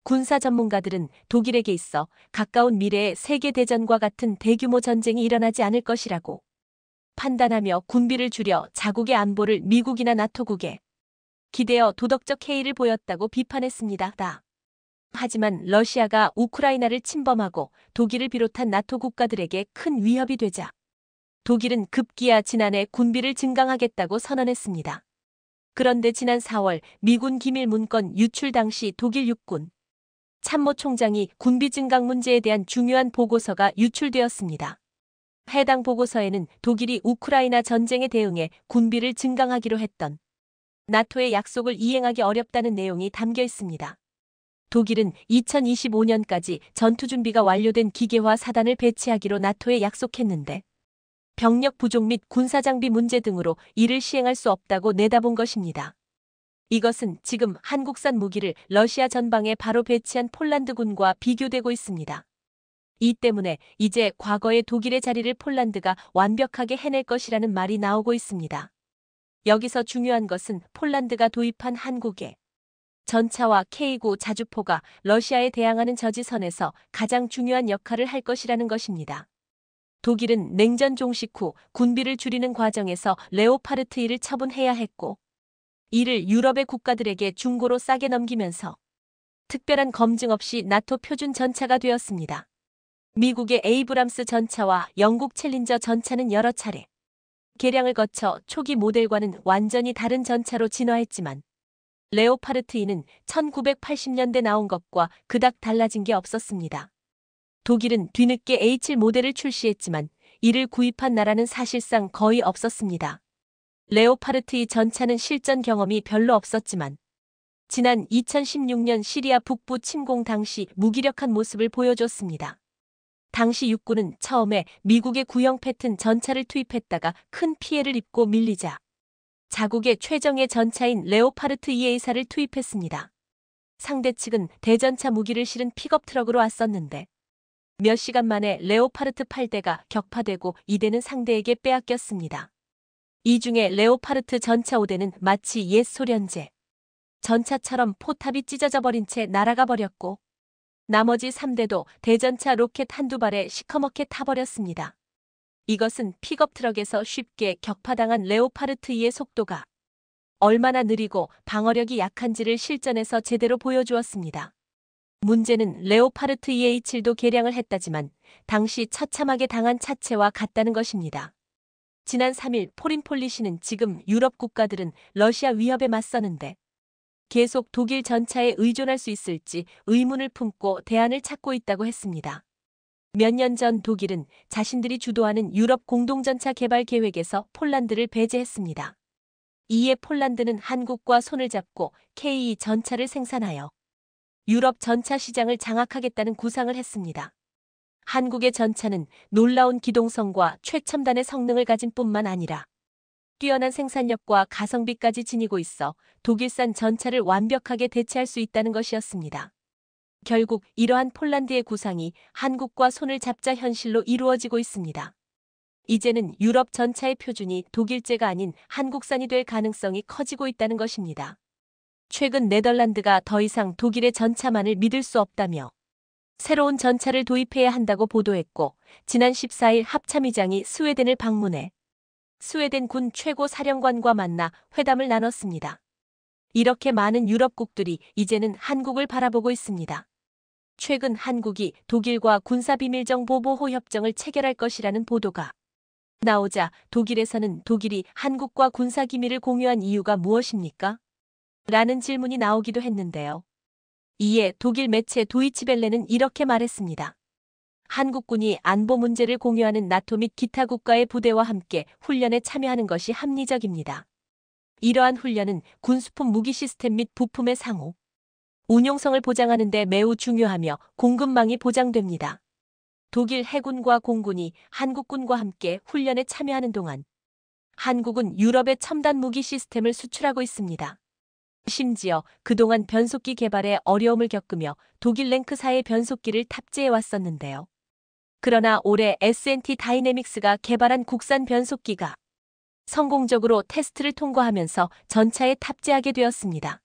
군사 전문가들은 독일에게 있어 가까운 미래에 세계대전과 같은 대규모 전쟁이 일어나지 않을 것이라고 판단하며 군비를 줄여 자국의 안보를 미국이나 나토국에 기대어 도덕적 해이를 보였다고 비판했습니다. 하지만 러시아가 우크라이나를 침범하고 독일을 비롯한 나토 국가들에게 큰 위협이 되자 독일은 급기야 지난해 군비를 증강하겠다고 선언했습니다. 그런데 지난 4월 미군 기밀 문건 유출 당시 독일 육군 참모총장이 군비 증강 문제에 대한 중요한 보고서가 유출되었습니다. 해당 보고서에는 독일이 우크라이나 전쟁에 대응해 군비를 증강하기로 했던 나토의 약속을 이행하기 어렵다는 내용이 담겨 있습니다. 독일은 2025년까지 전투 준비가 완료된 기계화 사단을 배치하기로 나토에 약속했는데 병력 부족 및 군사장비 문제 등으로 이를 시행할 수 없다고 내다본 것입니다. 이것은 지금 한국산 무기를 러시아 전방에 바로 배치한 폴란드군과 비교되고 있습니다. 이 때문에 이제 과거의 독일의 자리를 폴란드가 완벽하게 해낼 것이라는 말이 나오고 있습니다. 여기서 중요한 것은 폴란드가 도입한 한국의 전차와 K9 자주포가 러시아에 대항하는 저지선에서 가장 중요한 역할을 할 것이라는 것입니다. 독일은 냉전 종식 후 군비를 줄이는 과정에서 레오파르트 1을 처분해야 했고 이를 유럽의 국가들에게 중고로 싸게 넘기면서 특별한 검증 없이 나토 표준 전차가 되었습니다. 미국의 에이브람스 전차와 영국 챌린저 전차는 여러 차례 개량을 거쳐 초기 모델과는 완전히 다른 전차로 진화했지만 레오파르트 2는 1980년대 나온 것과 그닥 달라진 게 없었습니다. 독일은 뒤늦게 A7 모델을 출시했지만 이를 구입한 나라는 사실상 거의 없었습니다. 레오파르트 2 전차는 실전 경험이 별로 없었지만 지난 2016년 시리아 북부 침공 당시 무기력한 모습을 보여줬습니다. 당시 육군은 처음에 미국의 구형 패튼 전차를 투입했다가 큰 피해를 입고 밀리자 자국의 최정예 전차인 레오파르트 2A사를 투입했습니다. 상대 측은 대전차 무기를 실은 픽업 트럭으로 왔었는데 몇 시간 만에 레오파르트 8대가 격파되고 2대는 상대에게 빼앗겼습니다. 이 중에 레오파르트 전차 5대는 마치 옛 소련제 전차처럼 포탑이 찢어져 버린 채 날아가 버렸고 나머지 3대도 대전차 로켓 한두 발에 시커멓게 타버렸습니다. 이것은 픽업 트럭에서 쉽게 격파당한 레오파르트 2의 속도가 얼마나 느리고 방어력이 약한지를 실전에서 제대로 보여주었습니다. 문제는 레오파르트 2H7도 개량을 했다지만 당시 처참하게 당한 차체와 같다는 것입니다. 지난 3일 포린폴리시는 지금 유럽 국가들은 러시아 위협에 맞서는데 계속 독일 전차에 의존할 수 있을지 의문을 품고 대안을 찾고 있다고 했습니다. 몇 년 전 독일은 자신들이 주도하는 유럽 공동전차 개발 계획에서 폴란드를 배제했습니다. 이에 폴란드는 한국과 손을 잡고 K2 전차를 생산하여 유럽 전차 시장을 장악하겠다는 구상을 했습니다. 한국의 전차는 놀라운 기동성과 최첨단의 성능을 가진 뿐만 아니라 뛰어난 생산력과 가성비까지 지니고 있어 독일산 전차를 완벽하게 대체할 수 있다는 것이었습니다. 결국 이러한 폴란드의 구상이 한국과 손을 잡자 현실로 이루어지고 있습니다. 이제는 유럽 전차의 표준이 독일제가 아닌 한국산이 될 가능성이 커지고 있다는 것입니다. 최근 네덜란드가 더 이상 독일의 전차만을 믿을 수 없다며 새로운 전차를 도입해야 한다고 보도했고, 지난 14일 합참의장이 스웨덴을 방문해 스웨덴 군 최고 사령관과 만나 회담을 나눴습니다. 이렇게 많은 유럽국들이 이제는 한국을 바라보고 있습니다. 최근 한국이 독일과 군사비밀정보 보호 협정을 체결할 것이라는 보도가 나오자 독일에서는 독일이 한국과 군사기밀을 공유한 이유가 무엇입니까? 라는 질문이 나오기도 했는데요. 이에 독일 매체 도이치벨레는 이렇게 말했습니다. 한국군이 안보 문제를 공유하는 나토 및 기타 국가의 부대와 함께 훈련에 참여하는 것이 합리적입니다. 이러한 훈련은 군수품 무기 시스템 및 부품의 상호, 운용성을 보장하는 데 매우 중요하며 공급망이 보장됩니다. 독일 해군과 공군이 한국군과 함께 훈련에 참여하는 동안 한국은 유럽의 첨단 무기 시스템을 수출하고 있습니다. 심지어 그동안 변속기 개발에 어려움을 겪으며 독일 랭크사의 변속기를 탑재해 왔었는데요. 그러나 올해 S&T 다이내믹스가 개발한 국산 변속기가 성공적으로 테스트를 통과하면서 전차에 탑재하게 되었습니다.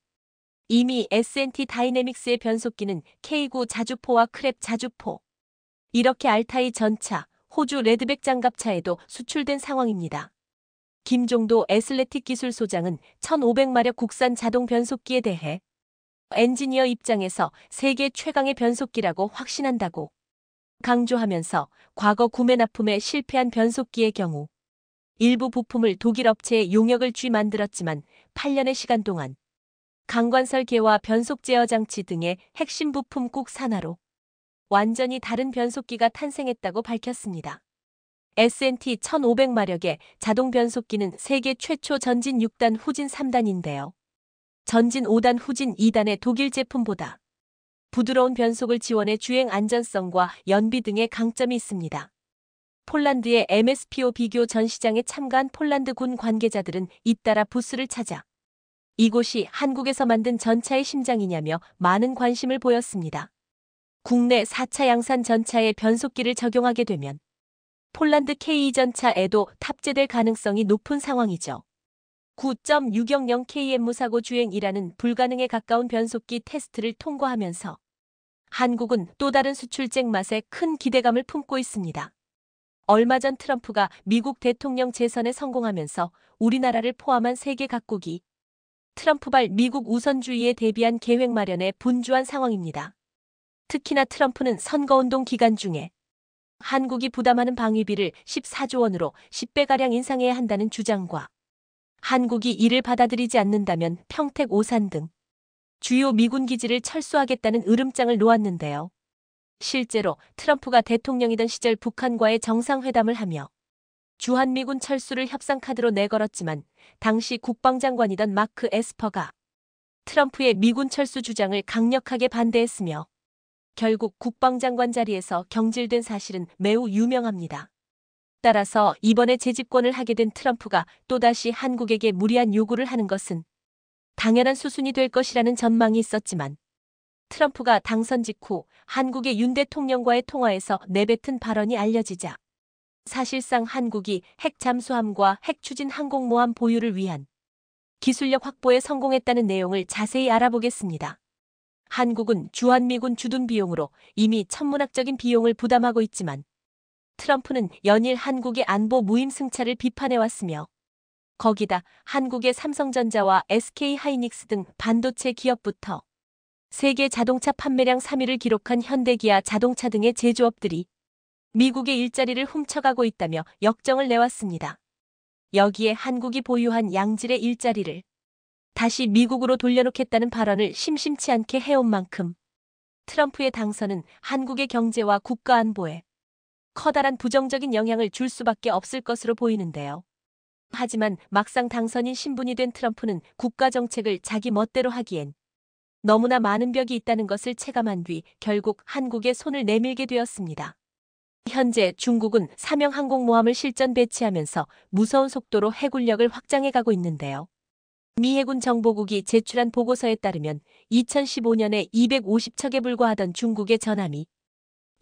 이미 S&T 다이내믹스의 변속기는 K9 자주포와 크랩 자주포, 이렇게 알타이 전차, 호주 레드백 장갑차에도 수출된 상황입니다. 김종도 애슬레틱 기술소장은 1500마력 국산 자동 변속기에 대해 엔지니어 입장에서 세계 최강의 변속기라고 확신한다고 강조하면서 과거 구매 납품에 실패한 변속기의 경우 일부 부품을 독일 업체에 용역을 만들었지만 8년의 시간 동안 강관 설계와 변속 제어 장치 등의 핵심 부품 꼭 산하로 완전히 다른 변속기가 탄생했다고 밝혔습니다. S&T 1500마력의 자동 변속기는 세계 최초 전진 6단 후진 3단인데요. 전진 5단 후진 2단의 독일 제품보다 부드러운 변속을 지원해 주행 안전성과 연비 등의 강점이 있습니다. 폴란드의 MSPO 비교 전시장에 참가한 폴란드 군 관계자들은 잇따라 부스를 찾아 이곳이 한국에서 만든 전차의 심장이냐며 많은 관심을 보였습니다. 국내 4차 양산 전차에 변속기를 적용하게 되면 폴란드 K2 전차에도 탑재될 가능성이 높은 상황이죠. 9.600km 사고 주행이라는 불가능에 가까운 변속기 테스트를 통과하면서 한국은 또 다른 수출쟁 맛에 큰 기대감을 품고 있습니다. 얼마 전 트럼프가 미국 대통령 재선에 성공하면서 우리나라를 포함한 세계 각국이 트럼프발 미국 우선주의에 대비한 계획 마련에 분주한 상황입니다. 특히나 트럼프는 선거운동 기간 중에 한국이 부담하는 방위비를 14조 원으로 10배가량 인상해야 한다는 주장과 한국이 이를 받아들이지 않는다면 평택 오산 등 주요 미군 기지를 철수하겠다는 으름장을 놓았는데요. 실제로 트럼프가 대통령이던 시절 북한과의 정상회담을 하며 주한미군 철수를 협상카드로 내걸었지만 당시 국방장관이던 마크 에스퍼가 트럼프의 미군 철수 주장을 강력하게 반대했으며 결국 국방장관 자리에서 경질된 사실은 매우 유명합니다. 따라서 이번에 재집권을 하게 된 트럼프가 또다시 한국에게 무리한 요구를 하는 것은 당연한 수순이 될 것이라는 전망이 있었지만 트럼프가 당선 직후 한국의 윤 대통령과의 통화에서 내뱉은 발언이 알려지자 사실상 한국이 핵 잠수함과 핵 추진 항공모함 보유를 위한 기술력 확보에 성공했다는 내용을 자세히 알아보겠습니다. 한국은 주한미군 주둔 비용으로 이미 천문학적인 비용을 부담하고 있지만 트럼프는 연일 한국의 안보 무임승차를 비판해왔으며 거기다 한국의 삼성전자와 SK하이닉스 등 반도체 기업부터 세계 자동차 판매량 3위를 기록한 현대기아 자동차 등의 제조업들이 미국의 일자리를 훔쳐가고 있다며 역정을 내왔습니다. 여기에 한국이 보유한 양질의 일자리를 다시 미국으로 돌려놓겠다는 발언을 심심치 않게 해온 만큼 트럼프의 당선은 한국의 경제와 국가 안보에 커다란 부정적인 영향을 줄 수밖에 없을 것으로 보이는데요. 하지만 막상 당선인 신분이 된 트럼프는 국가 정책을 자기 멋대로 하기엔 너무나 많은 벽이 있다는 것을 체감한 뒤 결국 한국에 손을 내밀게 되었습니다. 현재 중국은 사명 항공모함을 실전 배치하면서 무서운 속도로 해군력을 확장해가고 있는데요. 미 해군 정보국이 제출한 보고서에 따르면 2015년에 250척에 불과하던 중국의 전함이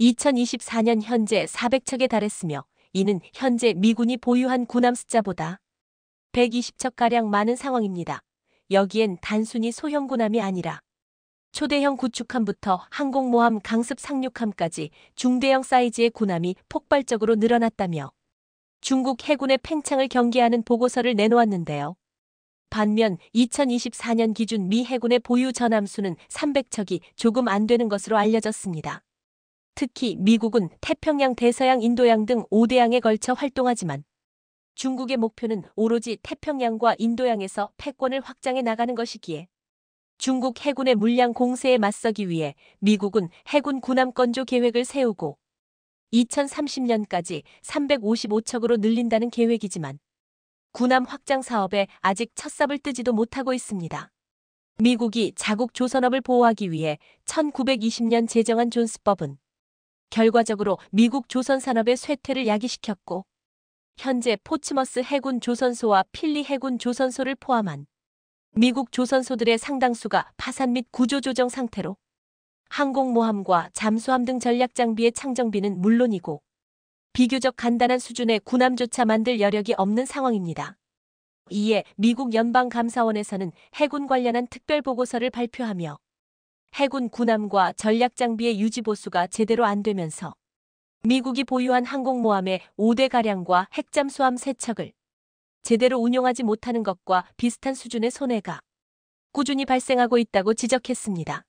2024년 현재 400척에 달했으며 이는 현재 미군이 보유한 군함 숫자보다 120척가량 많은 상황입니다. 여기엔 단순히 소형 군함이 아니라 초대형 구축함부터 항공모함 강습 상륙함까지 중대형 사이즈의 군함이 폭발적으로 늘어났다며 중국 해군의 팽창을 경계하는 보고서를 내놓았는데요. 반면 2024년 기준 미 해군의 보유 전함 수는 300척이 조금 안 되는 것으로 알려졌습니다. 특히 미국은 태평양, 대서양, 인도양 등 5대양에 걸쳐 활동하지만 중국의 목표는 오로지 태평양과 인도양에서 패권을 확장해 나가는 것이기에 중국 해군의 물량 공세에 맞서기 위해 미국은 해군 군함 건조 계획을 세우고 2030년까지 355척으로 늘린다는 계획이지만 군함 확장 사업에 아직 첫 삽을 뜨지도 못하고 있습니다. 미국이 자국 조선업을 보호하기 위해 1920년 제정한 존스법은 결과적으로 미국 조선 산업의 쇠퇴를 야기시켰고 현재 포츠머스 해군 조선소와 필리 해군 조선소를 포함한 미국 조선소들의 상당수가 파산 및 구조조정 상태로 항공모함과 잠수함 등 전략 장비의 창정비는 물론이고 비교적 간단한 수준의 군함조차 만들 여력이 없는 상황입니다. 이에 미국 연방감사원에서는 해군 관련한 특별보고서를 발표하며 해군 군함과 전략 장비의 유지 보수가 제대로 안 되면서 미국이 보유한 항공모함의 5대가량과 핵잠수함 3척을 제대로 운용하지 못하는 것과 비슷한 수준의 손해가 꾸준히 발생하고 있다고 지적했습니다.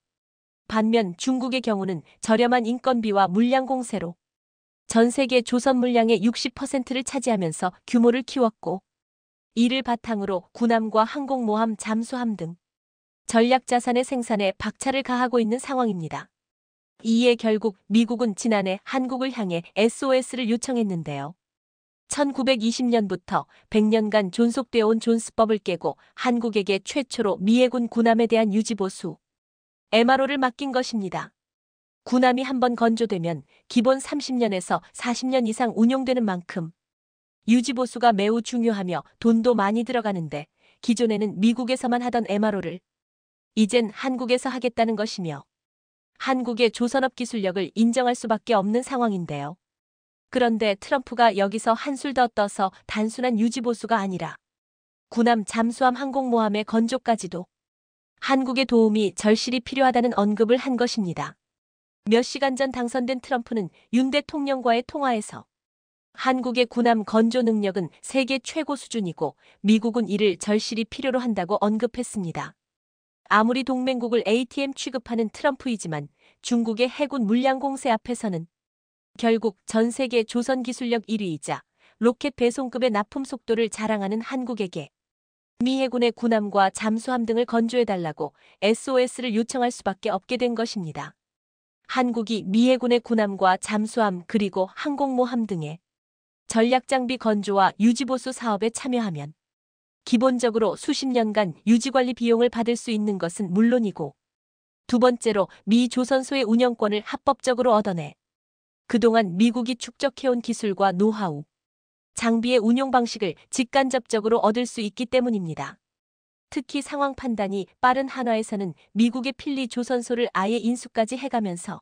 반면 중국의 경우는 저렴한 인건비와 물량 공세로 전 세계 조선 물량의 60%를 차지하면서 규모를 키웠고 이를 바탕으로 군함과 항공모함, 잠수함 등 전략 자산의 생산에 박차를 가하고 있는 상황입니다. 이에 결국 미국은 지난해 한국을 향해 SOS를 요청했는데요. 1920년부터 100년간 존속되어 온 존스법을 깨고 한국에게 최초로 미 해군 군함에 대한 유지보수 MRO를 맡긴 것입니다. 군함이 한번 건조되면 기본 30년에서 40년 이상 운용되는 만큼 유지보수가 매우 중요하며 돈도 많이 들어가는데 기존에는 미국에서만 하던 MRO를 이젠 한국에서 하겠다는 것이며 한국의 조선업 기술력을 인정할 수밖에 없는 상황인데요. 그런데 트럼프가 여기서 한술 더 떠서 단순한 유지보수가 아니라 군함, 잠수함, 항공모함의 건조까지도 한국의 도움이 절실히 필요하다는 언급을 한 것입니다. 몇 시간 전 당선된 트럼프는 윤 대통령과의 통화에서 한국의 군함 건조 능력은 세계 최고 수준이고 미국은 이를 절실히 필요로 한다고 언급했습니다. 아무리 동맹국을 ATM 취급하는 트럼프이지만 중국의 해군 물량 공세 앞에서는 결국 전 세계 조선 기술력 1위이자 로켓 배송급의 납품 속도를 자랑하는 한국에게 미 해군의 군함과 잠수함 등을 건조해달라고 SOS를 요청할 수밖에 없게 된 것입니다. 한국이 미 해군의 군함과 잠수함 그리고 항공모함 등의 전략장비 건조와 유지보수 사업에 참여하면 기본적으로 수십 년간 유지관리 비용을 받을 수 있는 것은 물론이고 두 번째로 미 조선소의 운영권을 합법적으로 얻어내 그동안 미국이 축적해온 기술과 노하우, 장비의 운용 방식을 직간접적으로 얻을 수 있기 때문입니다. 특히 상황 판단이 빠른 한화에서는 미국의 필리 조선소를 아예 인수까지 해가면서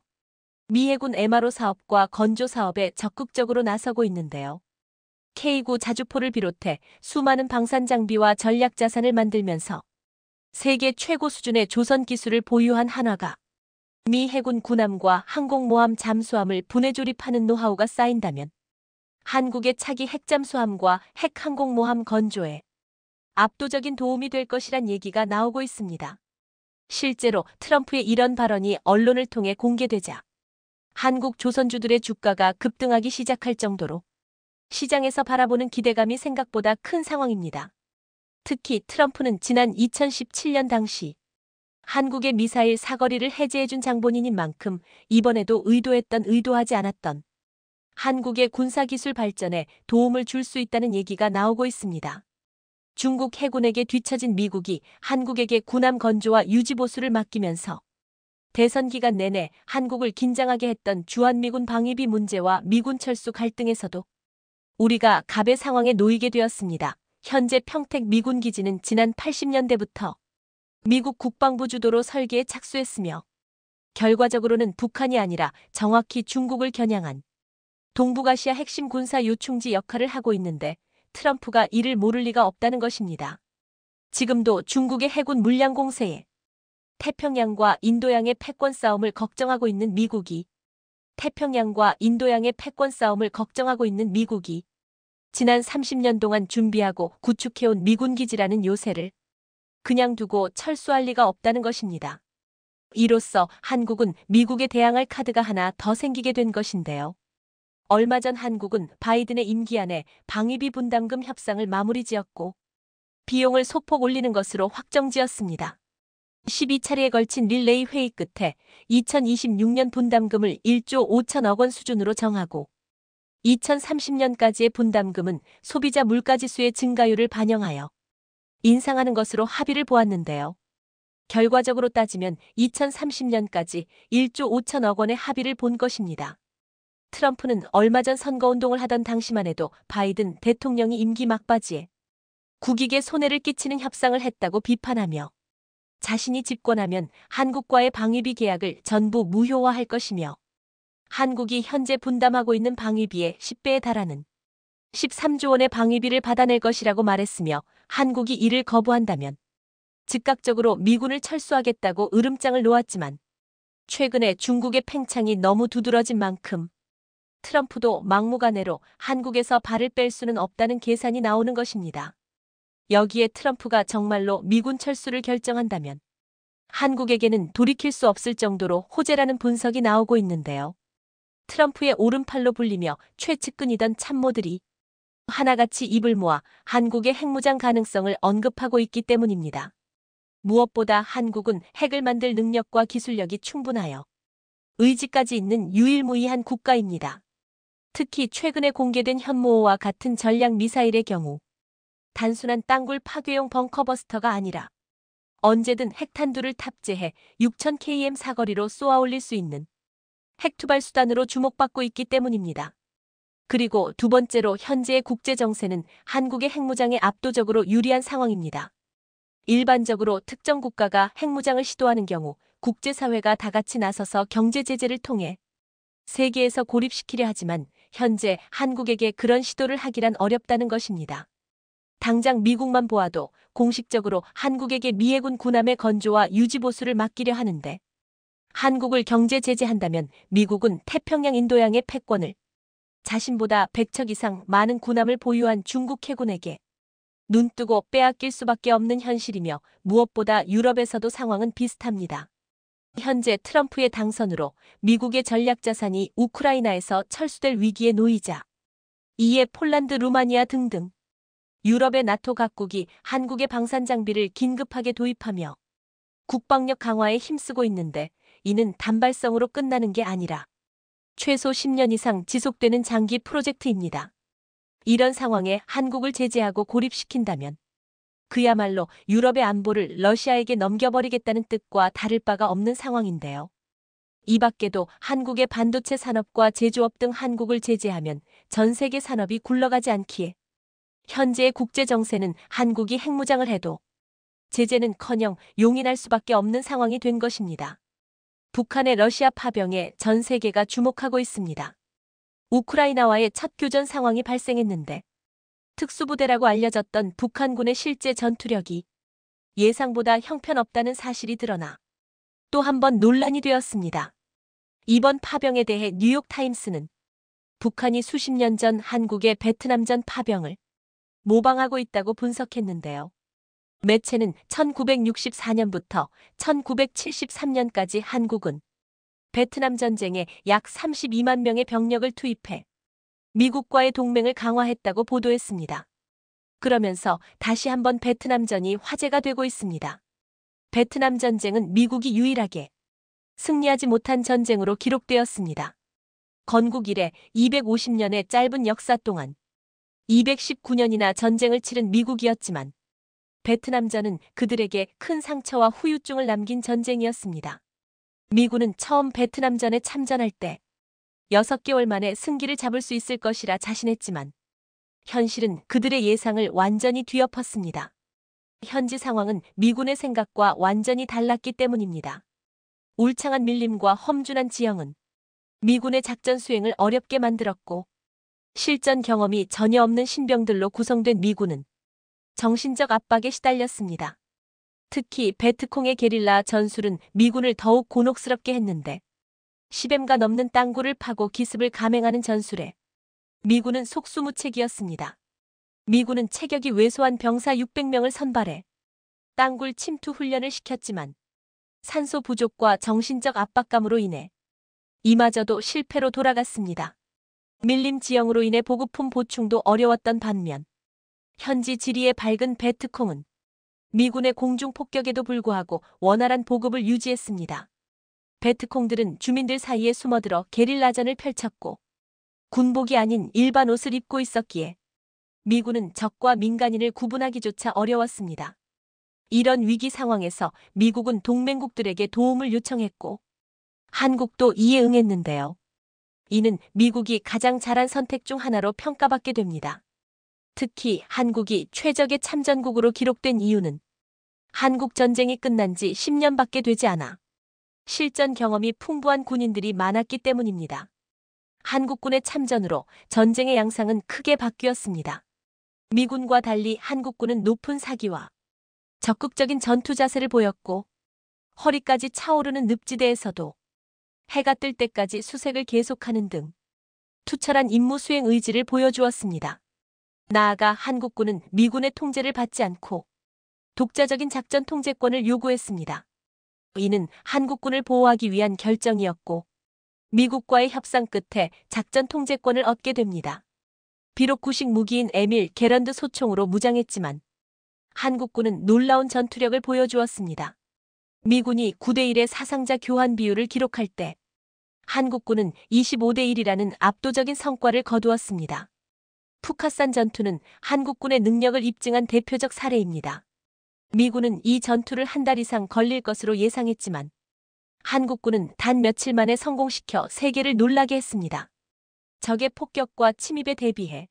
미 해군 MRO 사업과 건조 사업에 적극적으로 나서고 있는데요. K9 자주포를 비롯해 수많은 방산 장비와 전략 자산을 만들면서 세계 최고 수준의 조선 기술을 보유한 한화가 미 해군 군함과 항공모함 잠수함을 분해 조립하는 노하우가 쌓인다면 한국의 차기 핵잠수함과 핵항공모함 건조에 압도적인 도움이 될 것이란 얘기가 나오고 있습니다. 실제로 트럼프의 이런 발언이 언론을 통해 공개되자 한국 조선주들의 주가가 급등하기 시작할 정도로 시장에서 바라보는 기대감이 생각보다 큰 상황입니다. 특히 트럼프는 지난 2017년 당시 한국의 미사일 사거리를 해제해준 장본인인 만큼 이번에도 의도하지 않았던 한국의 군사기술 발전에 도움을 줄 수 있다는 얘기가 나오고 있습니다. 중국 해군에게 뒤처진 미국이 한국에게 군함 건조와 유지 보수를 맡기면서 대선 기간 내내 한국을 긴장하게 했던 주한미군 방위비 문제와 미군 철수 갈등에서도 우리가 갑의 상황에 놓이게 되었습니다. 현재 평택 미군 기지는 지난 80년대부터 미국 국방부 주도로 설계에 착수했으며 결과적으로는 북한이 아니라 정확히 중국을 겨냥한 동북아시아 핵심 군사 요충지 역할을 하고 있는데 트럼프가 이를 모를 리가 없다는 것입니다. 지금도 중국의 해군 물량 공세에 태평양과 인도양의 패권 싸움을 걱정하고 있는 미국이 지난 30년 동안 준비하고 구축해온 미군 기지라는 요새를 그냥 두고 철수할 리가 없다는 것입니다. 이로써 한국은 미국에 대항할 카드가 하나 더 생기게 된 것인데요. 얼마 전 한국은 바이든의 임기 안에 방위비 분담금 협상을 마무리 지었고 비용을 소폭 올리는 것으로 확정지었습니다. 12차례에 걸친 릴레이 회의 끝에 2026년 분담금을 1조 5천억 원 수준으로 정하고 2030년까지의 분담금은 소비자 물가지수의 증가율을 반영하여 인상하는 것으로 합의를 보았는데요. 결과적으로 따지면 2030년까지 1조 5천억 원의 합의를 본 것입니다. 트럼프는 얼마 전 선거운동을 하던 당시만 해도 바이든 대통령이 임기 막바지에 국익에 손해를 끼치는 협상을 했다고 비판하며 자신이 집권하면 한국과의 방위비 계약을 전부 무효화할 것이며 한국이 현재 분담하고 있는 방위비의 10배에 달하는 13조 원의 방위비를 받아낼 것이라고 말했으며 한국이 이를 거부한다면 즉각적으로 미군을 철수하겠다고 으름장을 놓았지만 최근에 중국의 팽창이 너무 두드러진 만큼 트럼프도 막무가내로 한국에서 발을 뺄 수는 없다는 계산이 나오는 것입니다. 여기에 트럼프가 정말로 미군 철수를 결정한다면 한국에게는 돌이킬 수 없을 정도로 호재라는 분석이 나오고 있는데요. 트럼프의 오른팔로 불리며 최측근이던 참모들이 하나같이 입을 모아 한국의 핵무장 가능성을 언급하고 있기 때문입니다. 무엇보다 한국은 핵을 만들 능력과 기술력이 충분하여 의지까지 있는 유일무이한 국가입니다. 특히 최근에 공개된 현무호와 같은 전략 미사일의 경우 단순한 땅굴 파괴용 벙커버스터가 아니라 언제든 핵탄두를 탑재해 6000km 사거리로 쏘아올릴 수 있는 핵투발 수단으로 주목받고 있기 때문입니다. 그리고 두 번째로 현재의 국제정세는 한국의 핵무장에 압도적으로 유리한 상황입니다. 일반적으로 특정 국가가 핵무장을 시도하는 경우 국제사회가 다 같이 나서서 경제 제재를 통해 세계에서 고립시키려 하지만 현재 한국에게 그런 시도를 하기란 어렵다는 것입니다. 당장 미국만 보아도 공식적으로 한국에게 미해군 군함의 건조와 유지 보수를 맡기려 하는데 한국을 경제 제재한다면 미국은 태평양 인도양의 패권을 자신보다 100척 이상 많은 군함을 보유한 중국 해군에게 눈뜨고 빼앗길 수밖에 없는 현실이며 무엇보다 유럽에서도 상황은 비슷합니다. 현재 트럼프의 당선으로 미국의 전략자산이 우크라이나에서 철수될 위기에 놓이자 이에 폴란드, 루마니아 등등 유럽의 나토 각국이 한국의 방산 장비를 긴급하게 도입하며 국방력 강화에 힘쓰고 있는데 이는 단발성으로 끝나는 게 아니라 최소 10년 이상 지속되는 장기 프로젝트입니다. 이런 상황에 한국을 제재하고 고립시킨다면 그야말로 유럽의 안보를 러시아에게 넘겨버리겠다는 뜻과 다를 바가 없는 상황인데요. 이 밖에도 한국의 반도체 산업과 제조업 등 한국을 제재하면 전 세계 산업이 굴러가지 않기에 현재의 국제정세는 한국이 핵무장을 해도 제재는커녕 용인할 수밖에 없는 상황이 된 것입니다. 북한의 러시아 파병에 전 세계가 주목하고 있습니다. 우크라이나와의 첫 교전 상황이 발생했는데 특수부대라고 알려졌던 북한군의 실제 전투력이 예상보다 형편없다는 사실이 드러나 또 한 번 논란이 되었습니다. 이번 파병에 대해 뉴욕타임스는 북한이 수십 년 전 한국의 베트남전 파병을 모방하고 있다고 분석했는데요. 매체는 1964년부터 1973년까지 한국은 베트남 전쟁에 약 32만 명의 병력을 투입해 미국과의 동맹을 강화했다고 보도했습니다. 그러면서 다시 한번 베트남전이 화제가 되고 있습니다. 베트남 전쟁은 미국이 유일하게 승리하지 못한 전쟁으로 기록되었습니다. 건국 이래 250년의 짧은 역사 동안 219년이나 전쟁을 치른 미국이었지만 베트남전은 그들에게 큰 상처와 후유증을 남긴 전쟁이었습니다. 미군은 처음 베트남전에 참전할 때 6개월 만에 승기를 잡을 수 있을 것이라 자신했지만 현실은 그들의 예상을 완전히 뒤엎었습니다. 현지 상황은 미군의 생각과 완전히 달랐기 때문입니다. 울창한 밀림과 험준한 지형은 미군의 작전 수행을 어렵게 만들었고 실전 경험이 전혀 없는 신병들로 구성된 미군은 정신적 압박에 시달렸습니다. 특히 베트콩의 게릴라 전술은 미군을 더욱 곤혹스럽게 했는데 10m가 넘는 땅굴을 파고 기습을 감행하는 전술에 미군은 속수무책이었습니다. 미군은 체격이 왜소한 병사 600명을 선발해 땅굴 침투 훈련을 시켰지만 산소 부족과 정신적 압박감으로 인해 이마저도 실패로 돌아갔습니다. 밀림 지형으로 인해 보급품 보충도 어려웠던 반면 현지 지리의 밝은 베트콩은 미군의 공중 폭격에도 불구하고 원활한 보급을 유지했습니다. 베트콩들은 주민들 사이에 숨어들어 게릴라전을 펼쳤고 군복이 아닌 일반 옷을 입고 있었기에 미군은 적과 민간인을 구분하기조차 어려웠습니다. 이런 위기 상황에서 미국은 동맹국들에게 도움을 요청했고 한국도 이에 응했는데요. 이는 미국이 가장 잘한 선택 중 하나로 평가받게 됩니다. 특히 한국이 최적의 참전국으로 기록된 이유는 한국 전쟁이 끝난 지 10년밖에 되지 않아 실전 경험이 풍부한 군인들이 많았기 때문입니다. 한국군의 참전으로 전쟁의 양상은 크게 바뀌었습니다. 미군과 달리 한국군은 높은 사기와 적극적인 전투 자세를 보였고 허리까지 차오르는 늪지대에서도 해가 뜰 때까지 수색을 계속하는 등 투철한 임무 수행 의지를 보여주었습니다. 나아가 한국군은 미군의 통제를 받지 않고 독자적인 작전 통제권을 요구했습니다. 이는 한국군을 보호하기 위한 결정이었고 미국과의 협상 끝에 작전 통제권을 얻게 됩니다. 비록 구식 무기인 에밀 게런드 소총으로 무장했지만 한국군은 놀라운 전투력을 보여주었습니다. 미군이 9대1의 사상자 교환 비율을 기록할 때 한국군은 25대1이라는 압도적인 성과를 거두었습니다. 푸카산 전투는 한국군의 능력을 입증한 대표적 사례입니다. 미군은 이 전투를 한 달 이상 걸릴 것으로 예상했지만 한국군은 단 며칠 만에 성공시켜 세계를 놀라게 했습니다. 적의 폭격과 침입에 대비해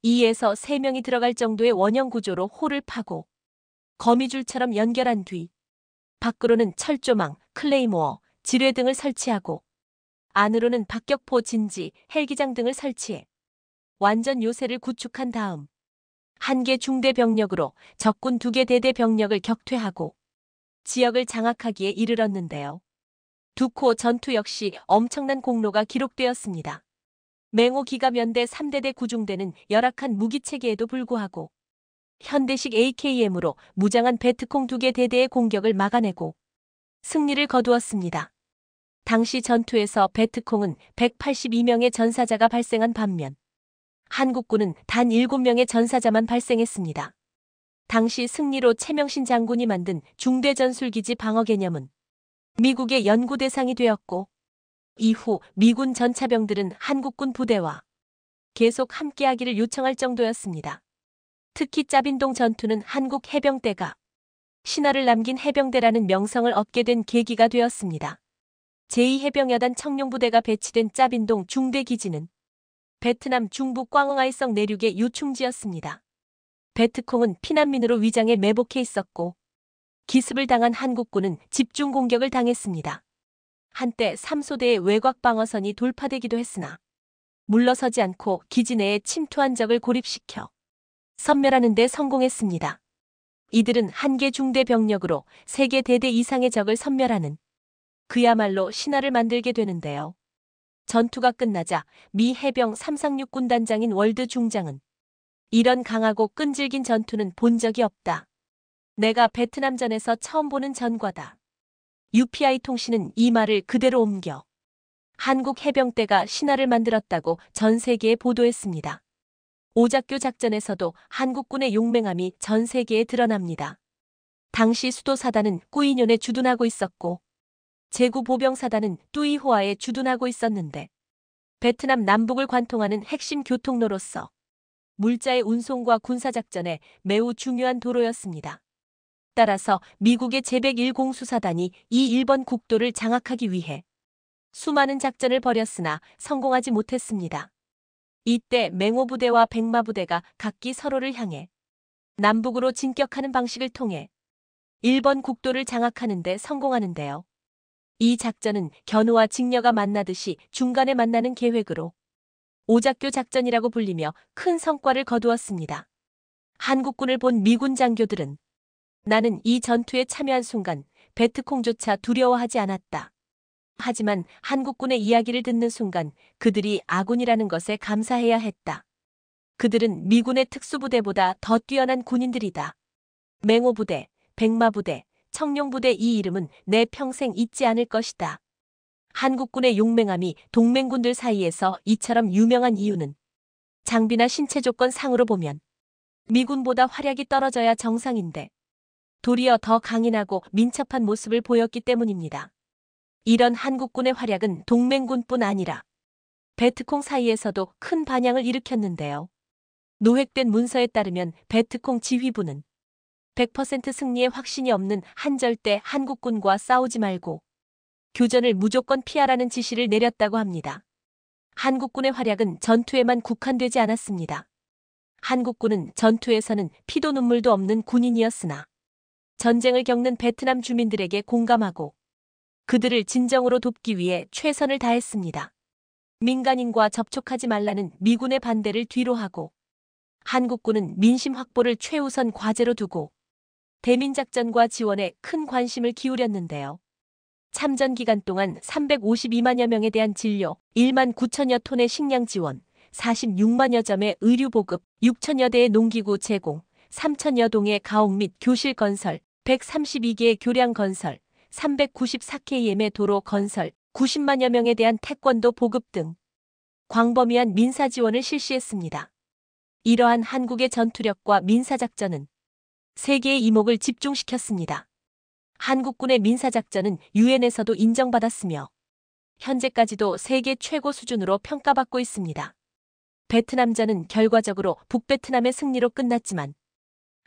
2에서 3명이 들어갈 정도의 원형 구조로 홀을 파고 거미줄처럼 연결한 뒤 밖으로는 철조망, 클레이모어, 지뢰 등을 설치하고 안으로는 박격포 진지, 헬기장 등을 설치해 완전 요새를 구축한 다음 1개 중대 병력으로 적군 2개 대대 병력을 격퇴하고 지역을 장악하기에 이르렀는데요. 두코 전투 역시 엄청난 공로가 기록되었습니다. 맹호 기갑연대 3대대 구중대는 열악한 무기체계에도 불구하고 현대식 AKM으로 무장한 베트콩 2개 대대의 공격을 막아내고 승리를 거두었습니다. 당시 전투에서 베트콩은 182명의 전사자가 발생한 반면 한국군은 단 7명의 전사자만 발생했습니다. 당시 승리로 채명신 장군이 만든 중대전술기지 방어 개념은 미국의 연구 대상이 되었고 이후 미군 전차병들은 한국군 부대와 계속 함께하기를 요청할 정도였습니다. 특히 짜빈동 전투는 한국 해병대가 신화를 남긴 해병대라는 명성을 얻게 된 계기가 되었습니다. 제2해병여단 청룡부대가 배치된 짜빈동 중대기지는 베트남 중부 꽝응하이성 내륙의 요충지였습니다. 베트콩은 피난민으로 위장해 매복해 있었고 기습을 당한 한국군은 집중 공격을 당했습니다. 한때 3소대의 외곽 방어선이 돌파되기도 했으나 물러서지 않고 기지 내에 침투한 적을 고립시켜 섬멸하는 데 성공했습니다. 이들은 1개 중대 병력으로 3개 대대 이상의 적을 섬멸하는 그야말로 신화를 만들게 되는데요. 전투가 끝나자 미 해병 삼상육군단장인 월드 중장은 이런 강하고 끈질긴 전투는 본 적이 없다. 내가 베트남전에서 처음 보는 전과다. UPI 통신은 이 말을 그대로 옮겨 한국 해병대가 신화를 만들었다고 전 세계에 보도했습니다. 오작교 작전에서도 한국군의 용맹함이 전 세계에 드러납니다. 당시 수도사단은 꾸이뇽에 주둔하고 있었고 제구보병사단은 뚜이호아에 주둔하고 있었는데 베트남 남북을 관통하는 핵심 교통로로서 물자의 운송과 군사작전에 매우 중요한 도로였습니다. 따라서 미국의 제101 공수사단이 이 1번 국도를 장악하기 위해 수많은 작전을 벌였으나 성공하지 못했습니다. 이때 맹호부대와 백마부대가 각기 서로를 향해 남북으로 진격하는 방식을 통해 1번 국도를 장악하는 데 성공하는데요. 이 작전은 견우와 직녀가 만나듯이 중간에 만나는 계획으로 오작교 작전이라고 불리며 큰 성과를 거두었습니다. 한국군을 본 미군 장교들은 나는 이 전투에 참여한 순간 베트콩조차 두려워하지 않았다. 하지만 한국군의 이야기를 듣는 순간 그들이 아군이라는 것에 감사해야 했다. 그들은 미군의 특수부대보다 더 뛰어난 군인들이다. 맹호부대, 백마부대, 청룡부대 이 이름은 내 평생 잊지 않을 것이다. 한국군의 용맹함이 동맹군들 사이에서 이처럼 유명한 이유는 장비나 신체 조건 상으로 보면 미군보다 활약이 떨어져야 정상인데 도리어 더 강인하고 민첩한 모습을 보였기 때문입니다. 이런 한국군의 활약은 동맹군뿐 아니라 베트콩 사이에서도 큰 반향을 일으켰는데요. 노획된 문서에 따르면 베트콩 지휘부는 100% 승리의 확신이 없는 한절대 한국군과 싸우지 말고 교전을 무조건 피하라는 지시를 내렸다고 합니다. 한국군의 활약은 전투에만 국한되지 않았습니다. 한국군은 전투에서는 피도 눈물도 없는 군인이었으나 전쟁을 겪는 베트남 주민들에게 공감하고 그들을 진정으로 돕기 위해 최선을 다했습니다. 민간인과 접촉하지 말라는 미군의 반대를 뒤로하고 한국군은 민심 확보를 최우선 과제로 두고 대민작전과 지원에 큰 관심을 기울였는데요. 참전 기간 동안 352만여 명에 대한 진료, 1만 9천여 톤의 식량 지원, 46만여 점의 의류 보급, 6천여 대의 농기구 제공, 3천여 동의 가옥 및 교실 건설, 132개의 교량 건설, 394km의 도로 건설, 90만여 명에 대한 태권도 보급 등 광범위한 민사 지원을 실시했습니다. 이러한 한국의 전투력과 민사작전은 세계의 이목을 집중시켰습니다. 한국군의 민사작전은 유엔에서도 인정받았으며 현재까지도 세계 최고 수준으로 평가받고 있습니다. 베트남전은 결과적으로 북베트남의 승리로 끝났지만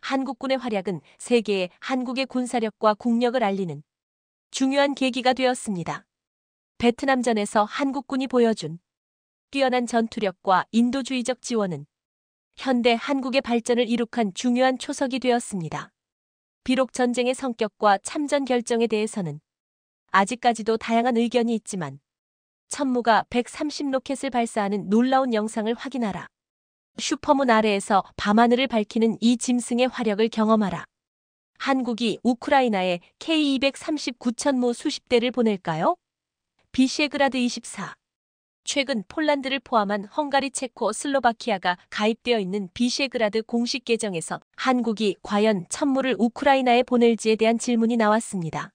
한국군의 활약은 세계에 한국의 군사력과 국력을 알리는 중요한 계기가 되었습니다. 베트남전에서 한국군이 보여준 뛰어난 전투력과 인도주의적 지원은 현대 한국의 발전을 이룩한 중요한 초석이 되었습니다. 비록 전쟁의 성격과 참전 결정에 대해서는 아직까지도 다양한 의견이 있지만 천무가 130로켓을 발사하는 놀라운 영상을 확인하라. 슈퍼문 아래에서 밤하늘을 밝히는 이 짐승의 화력을 경험하라. 한국이 우크라이나에 K239 천무 수십 대를 보낼까요? 비셰그라드 24. 최근 폴란드를 포함한 헝가리, 체코, 슬로바키아가 가입되어 있는 비셰그라드 공식 계정에서 한국이 과연 천무를 우크라이나에 보낼지에 대한 질문이 나왔습니다.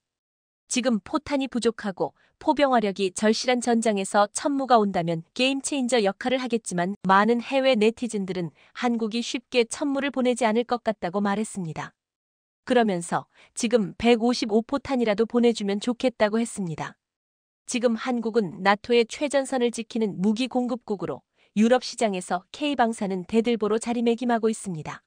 지금 포탄이 부족하고 포병화력이 절실한 전장에서 천무가 온다면 게임 체인저 역할을 하겠지만 많은 해외 네티즌들은 한국이 쉽게 천무를 보내지 않을 것 같다고 말했습니다. 그러면서 지금 155포탄이라도 보내주면 좋겠다고 했습니다. 지금 한국은 나토의 최전선을 지키는 무기 공급국으로 유럽 시장에서 K방사는 대들보로 자리매김하고 있습니다.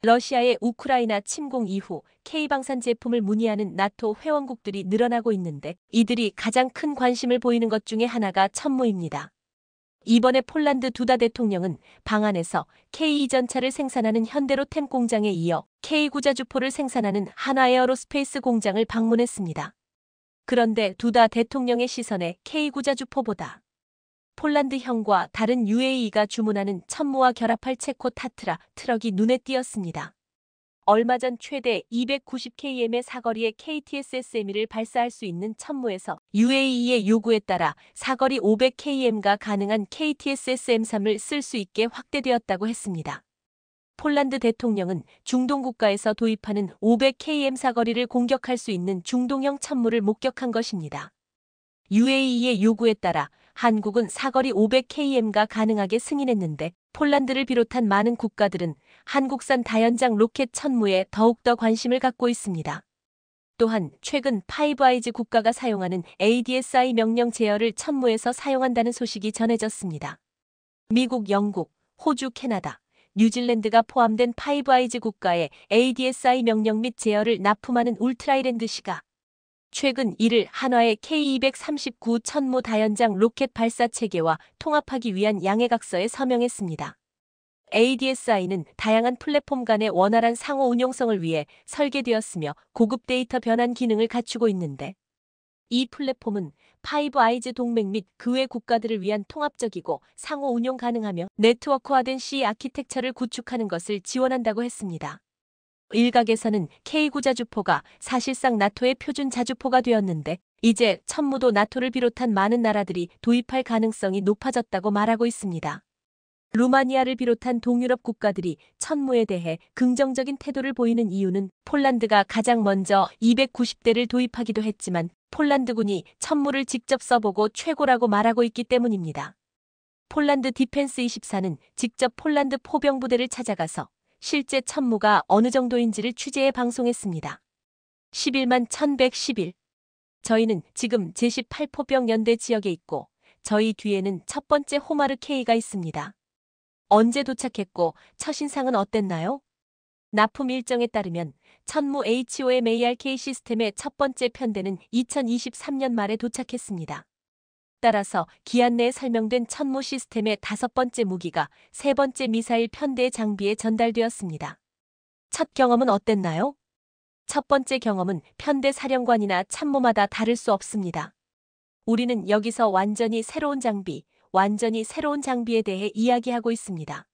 러시아의 우크라이나 침공 이후 K방산 제품을 문의하는 나토 회원국들이 늘어나고 있는데 이들이 가장 큰 관심을 보이는 것 중에 하나가 천무입니다. 이번에 폴란드 두다 대통령은 방안에서 K2 전차를 생산하는 현대로템 공장에 이어 K9 자주포를 생산하는 한화에어로스페이스 공장을 방문했습니다. 그런데 두다 대통령의 시선에 K9 자주포보다 폴란드형과 다른 UAE가 주문하는 천무와 결합할 체코 타트라 트럭이 눈에 띄었습니다. 얼마 전 최대 290km의 사거리의 KTSSM을 발사할 수 있는 천무에서 UAE의 요구에 따라 사거리 500km가 가능한 KTSSM-3을 쓸 수 있게 확대되었다고 했습니다. 폴란드 대통령은 중동 국가에서 도입하는 500km 사거리를 공격할 수 있는 중동형 천무를 목격한 것입니다. UAE의 요구에 따라 한국은 사거리 500km가 가능하게 승인했는데 폴란드를 비롯한 많은 국가들은 한국산 다연장 로켓 천무에 더욱더 관심을 갖고 있습니다. 또한 최근 파이브 아이즈 국가가 사용하는 ADSI 명령 제어를 천무에서 사용한다는 소식이 전해졌습니다. 미국, 영국, 호주, 캐나다, 뉴질랜드가 포함된 파이브 아이즈 국가의 ADSI 명령 및 제어를 납품하는 울트라이랜드시가 최근 이를 한화의 K239 천무 다연장 로켓 발사 체계와 통합하기 위한 양해각서에 서명했습니다. ADSI는 다양한 플랫폼 간의 원활한 상호 운용성을 위해 설계되었으며 고급 데이터 변환 기능을 갖추고 있는데 이 플랫폼은 파이브 아이즈 동맹 및 그 외 국가들을 위한 통합적이고 상호 운용 가능하며 네트워크화된 C 아키텍처를 구축하는 것을 지원한다고 했습니다. 일각에서는 K9 자주포가 사실상 나토의 표준 자주포가 되었는데 이제 천무도 나토를 비롯한 많은 나라들이 도입할 가능성이 높아졌다고 말하고 있습니다. 루마니아를 비롯한 동유럽 국가들이 천무에 대해 긍정적인 태도를 보이는 이유는 폴란드가 가장 먼저 290대를 도입하기도 했지만 폴란드군이 천무를 직접 써보고 최고라고 말하고 있기 때문입니다. 폴란드 디펜스 24는 직접 폴란드 포병부대를 찾아가서 실제 천무가 어느 정도인지를 취재해 방송했습니다. 11만 1111. 저희는 지금 제18포병 연대 지역에 있고 저희 뒤에는 첫 번째 호마르 K가 있습니다. 언제 도착했고 첫 인상은 어땠나요? 납품 일정에 따르면 천무 HOMARK 시스템의 첫 번째 편대는 2023년 말에 도착했습니다. 따라서 기한 내에 설명된 천무 시스템의 5번째 무기가 3번째 미사일 편대의 장비에 전달되었습니다. 첫 경험은 어땠나요? 첫 번째 경험은 편대 사령관이나 참모마다 다를 수 없습니다. 우리는 여기서 완전히 새로운 장비에 대해 이야기하고 있습니다.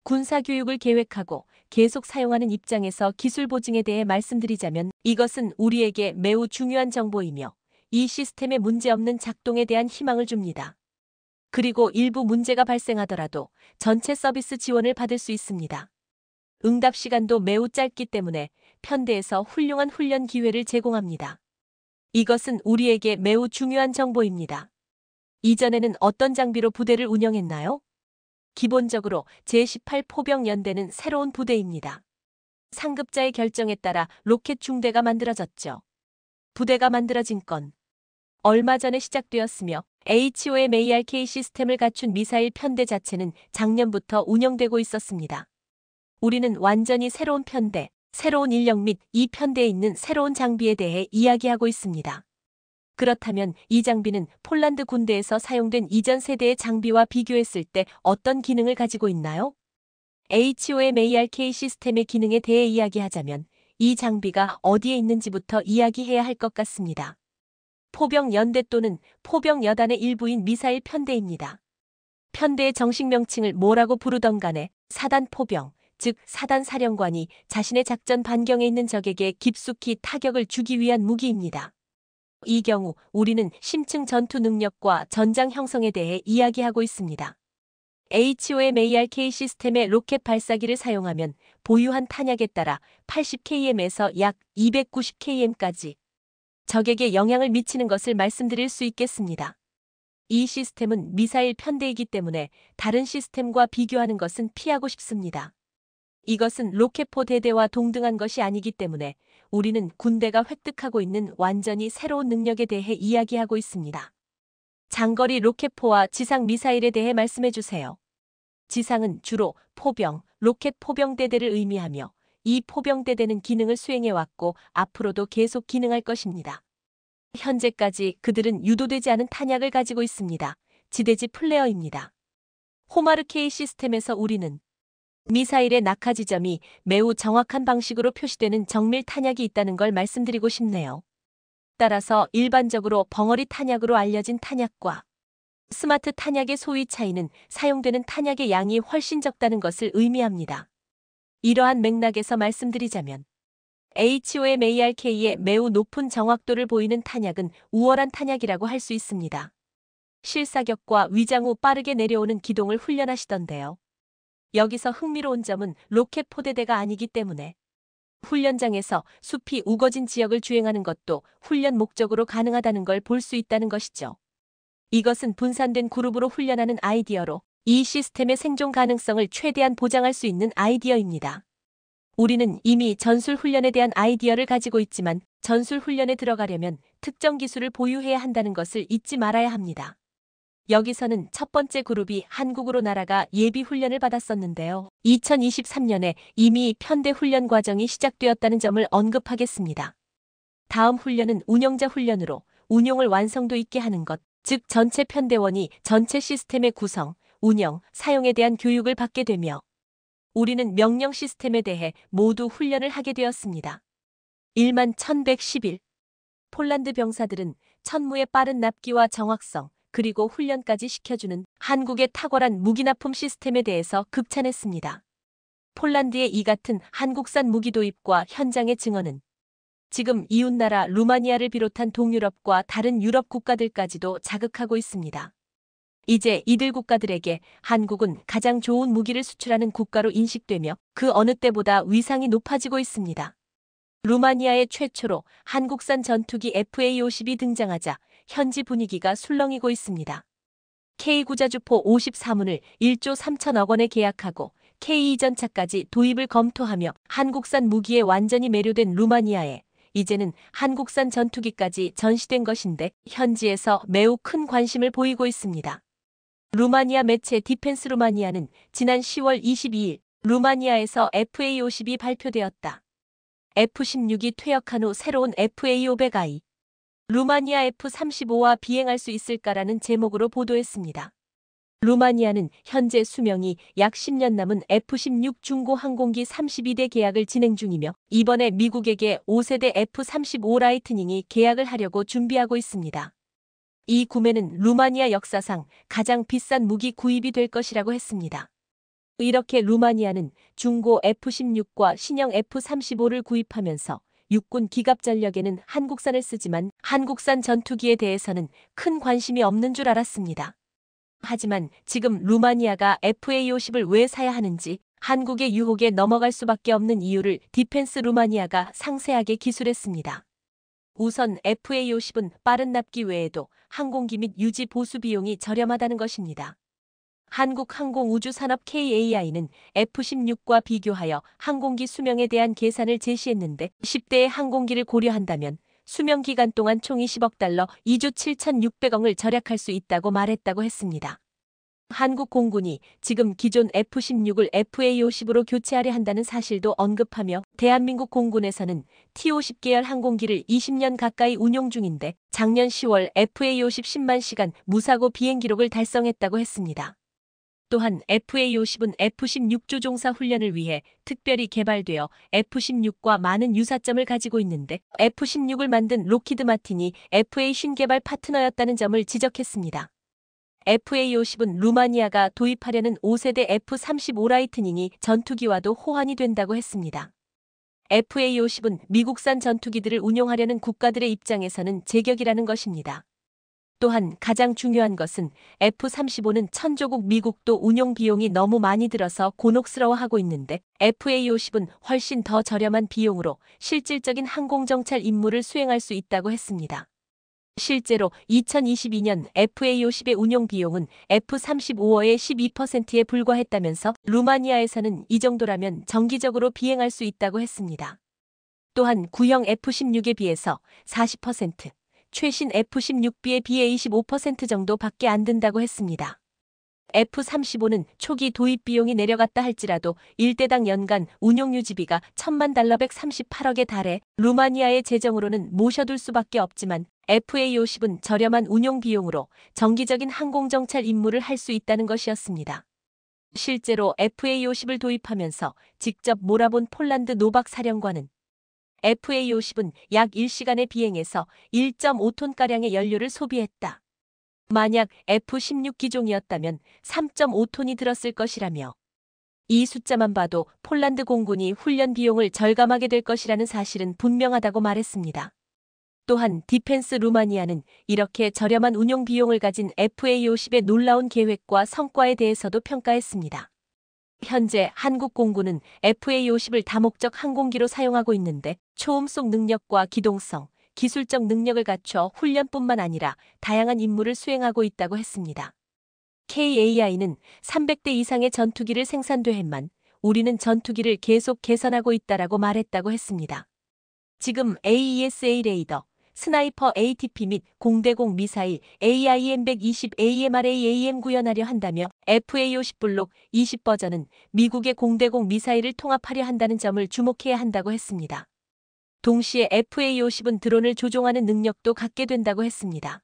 군사교육을 계획하고 계속 사용하는 입장에서 기술 보증에 대해 말씀드리자면 이것은 우리에게 매우 중요한 정보이며 이 시스템의 문제없는 작동에 대한 희망을 줍니다. 그리고 일부 문제가 발생하더라도 전체 서비스 지원을 받을 수 있습니다. 응답 시간도 매우 짧기 때문에 편대에서 훌륭한 훈련 기회를 제공합니다. 이것은 우리에게 매우 중요한 정보입니다. 이전에는 어떤 장비로 부대를 운영했나요? 기본적으로 제18포병 연대는 새로운 부대입니다. 상급자의 결정에 따라 로켓 중대가 만들어졌죠. 부대가 만들어진 건 얼마 전에 시작되었으며 HOMARK 시스템을 갖춘 미사일 편대 자체는 작년부터 운영되고 있었습니다. 우리는 완전히 새로운 편대, 새로운 인력 및 이 편대에 있는 새로운 장비에 대해 이야기하고 있습니다. 그렇다면 이 장비는 폴란드 군대에서 사용된 이전 세대의 장비와 비교했을 때 어떤 기능을 가지고 있나요? HOMARK 시스템의 기능에 대해 이야기하자면 이 장비가 어디에 있는지부터 이야기해야 할 것 같습니다. 포병 연대 또는 포병 여단의 일부인 미사일 편대입니다. 편대의 정식 명칭을 뭐라고 부르던 간에 사단 포병, 즉 사단 사령관이 자신의 작전 반경에 있는 적에게 깊숙이 타격을 주기 위한 무기입니다. 이 경우 우리는 심층 전투 능력과 전장 형성에 대해 이야기하고 있습니다. HOMARK 시스템의 로켓 발사기를 사용하면 보유한 탄약에 따라 80km에서 약 290km까지 적에게 영향을 미치는 것을 말씀드릴 수 있겠습니다. 이 시스템은 미사일 편대이기 때문에 다른 시스템과 비교하는 것은 피하고 싶습니다. 이것은 로켓포 대대와 동등한 것이 아니기 때문에 우리는 군대가 획득하고 있는 완전히 새로운 능력에 대해 이야기하고 있습니다. 장거리 로켓포와 지상 미사일에 대해 말씀해 주세요. 지상은 주로 포병, 로켓 포병대대를 의미하며 이 포병대대는 기능을 수행해왔고 앞으로도 계속 기능할 것입니다. 현재까지 그들은 유도되지 않은 탄약을 가지고 있습니다. 지대지 플레어입니다. 호마르 K 시스템에서 우리는 미사일의 낙하 지점이 매우 정확한 방식으로 표시되는 정밀 탄약이 있다는 걸 말씀드리고 싶네요. 따라서 일반적으로 벙어리 탄약으로 알려진 탄약과 스마트 탄약의 소위 차이는 사용되는 탄약의 양이 훨씬 적다는 것을 의미합니다. 이러한 맥락에서 말씀드리자면 HOMARK의 매우 높은 정확도를 보이는 탄약은 우월한 탄약이라고 할 수 있습니다. 실사격과 위장 후 빠르게 내려오는 기동을 훈련하시던데요. 여기서 흥미로운 점은 로켓 포대대가 아니기 때문에 훈련장에서 숲이 우거진 지역을 주행하는 것도 훈련 목적으로 가능하다는 걸 볼 수 있다는 것이죠. 이것은 분산된 그룹으로 훈련하는 아이디어로 이 시스템의 생존 가능성을 최대한 보장할 수 있는 아이디어입니다. 우리는 이미 전술 훈련에 대한 아이디어를 가지고 있지만 전술 훈련에 들어가려면 특정 기술을 보유해야 한다는 것을 잊지 말아야 합니다. 여기서는 첫 번째 그룹이 한국으로 날아가 예비 훈련을 받았었는데요. 2023년에 이미 편대 훈련 과정이 시작되었다는 점을 언급하겠습니다. 다음 훈련은 운영자 훈련으로 운용을 완성도 있게 하는 것, 즉 전체 편대원이 전체 시스템의 구성, 운영, 사용에 대한 교육을 받게 되며 우리는 명령 시스템에 대해 모두 훈련을 하게 되었습니다. 11,111. 폴란드 병사들은 천무의 빠른 납기와 정확성, 그리고 훈련까지 시켜주는 한국의 탁월한 무기납품 시스템에 대해서 극찬했습니다. 폴란드의 이 같은 한국산 무기 도입과 현장의 증언은 지금 이웃나라 루마니아를 비롯한 동유럽과 다른 유럽 국가들까지도 자극하고 있습니다. 이제 이들 국가들에게 한국은 가장 좋은 무기를 수출하는 국가로 인식되며 그 어느 때보다 위상이 높아지고 있습니다. 루마니아의 최초로 한국산 전투기 FA-50이 등장하자 현지 분위기가 술렁이고 있습니다. K9자주포 54문을 1조 3천억 원에 계약하고 K2전차까지 도입을 검토하며 한국산 무기에 완전히 매료된 루마니아에 이제는 한국산 전투기까지 전시된 것인데 현지에서 매우 큰 관심을 보이고 있습니다. 루마니아 매체 디펜스 루마니아는 지난 10월 22일 루마니아에서 FA-50이 발표되었다. F-16이 퇴역한 후 새로운 FA-500I 루마니아 F-35와 비행할 수 있을까라는 제목으로 보도했습니다. 루마니아는 현재 수명이 약 10년 남은 F-16 중고 항공기 32대 계약을 진행 중이며 이번에 미국에게 5세대 F-35 라이트닝이 계약을 하려고 준비하고 있습니다. 이 구매는 루마니아 역사상 가장 비싼 무기 구입이 될 것이라고 했습니다. 이렇게 루마니아는 중고 F-16과 신형 F-35를 구입하면서 육군 기갑 전력에는 한국산을 쓰지만 한국산 전투기에 대해서는 큰 관심이 없는 줄 알았습니다. 하지만 지금 루마니아가 FA-50을 왜 사야 하는지 한국의 유혹에 넘어갈 수밖에 없는 이유를 디펜스 루마니아가 상세하게 기술했습니다. 우선 FA-50은 빠른 납기 외에도 항공기 및 유지 보수 비용이 저렴하다는 것입니다. 한국항공우주산업 KAI는 F-16과 비교하여 항공기 수명에 대한 계산을 제시했는데 10대의 항공기를 고려한다면 수명 기간 동안 총 20억 달러 2조 7,600억을 절약할 수 있다고 말했다고 했습니다. 한국 공군이 지금 기존 F-16을 FA-50으로 교체하려 한다는 사실도 언급하며 대한민국 공군에서는 T-50 계열 항공기를 20년 가까이 운용 중인데 작년 10월 FA-50 10만 시간 무사고 비행 기록을 달성했다고 했습니다. 또한 FA-50은 F-16 조종사 훈련을 위해 특별히 개발되어 F-16과 많은 유사점을 가지고 있는데 F-16을 만든 로키드 마틴이 FA-50 개발 파트너였다는 점을 지적했습니다. FA-50은 루마니아가 도입하려는 5세대 F-35 라이트닝이 전투기와도 호환이 된다고 했습니다. FA-50은 미국산 전투기들을 운용하려는 국가들의 입장에서는 제격이라는 것입니다. 또한 가장 중요한 것은 F-35는 천조국 미국도 운용 비용이 너무 많이 들어서 곤혹스러워하고 있는데 FA-50은 훨씬 더 저렴한 비용으로 실질적인 항공정찰 임무를 수행할 수 있다고 했습니다. 실제로 2022년 FA-50의 운용 비용은 F-35의 12%에 불과했다면서 루마니아에서는 이 정도라면 정기적으로 비행할 수 있다고 했습니다. 또한 구형 F-16에 비해서 40%, 최신 F-16B에 비해 25% 정도밖에 안 든다고 했습니다. F-35는 초기 도입 비용이 내려갔다 할지라도 1대당 연간 운용 유지비가 1,000만 달러 138억에 달해 루마니아의 재정으로는 모셔둘 수밖에 없지만 FA-50은 저렴한 운용 비용으로 정기적인 항공정찰 임무를 할 수 있다는 것이었습니다. 실제로 FA-50을 도입하면서 직접 몰아본 폴란드 노박 사령관은 FA-50은 약 1시간의 비행에서 1.5톤가량의 연료를 소비했다. 만약 F-16 기종이었다면 3.5톤이 들었을 것이라며 이 숫자만 봐도 폴란드 공군이 훈련 비용을 절감하게 될 것이라는 사실은 분명하다고 말했습니다. 또한 디펜스 루마니아는 이렇게 저렴한 운용 비용을 가진 FA-50의 놀라운 계획과 성과에 대해서도 평가했습니다. 현재 한국 공군은 FA-50을 다목적 항공기로 사용하고 있는데 초음속 능력과 기동성, 기술적 능력을 갖춰 훈련뿐만 아니라 다양한 임무를 수행하고 있다고 했습니다. KAI는 300대 이상의 전투기를 생산되했만 우리는 전투기를 계속 개선하고 있다라고 말했다고 했습니다. 지금 AESA 레이더, 스나이퍼 ATP 및 공대공 미사일 AIM-120 AMRAAM 구현하려 한다며 FA-50 블록 20 버전은 미국의 공대공 미사일을 통합하려 한다는 점을 주목해야 한다고 했습니다. 동시에 FA-50은 드론을 조종하는 능력도 갖게 된다고 했습니다.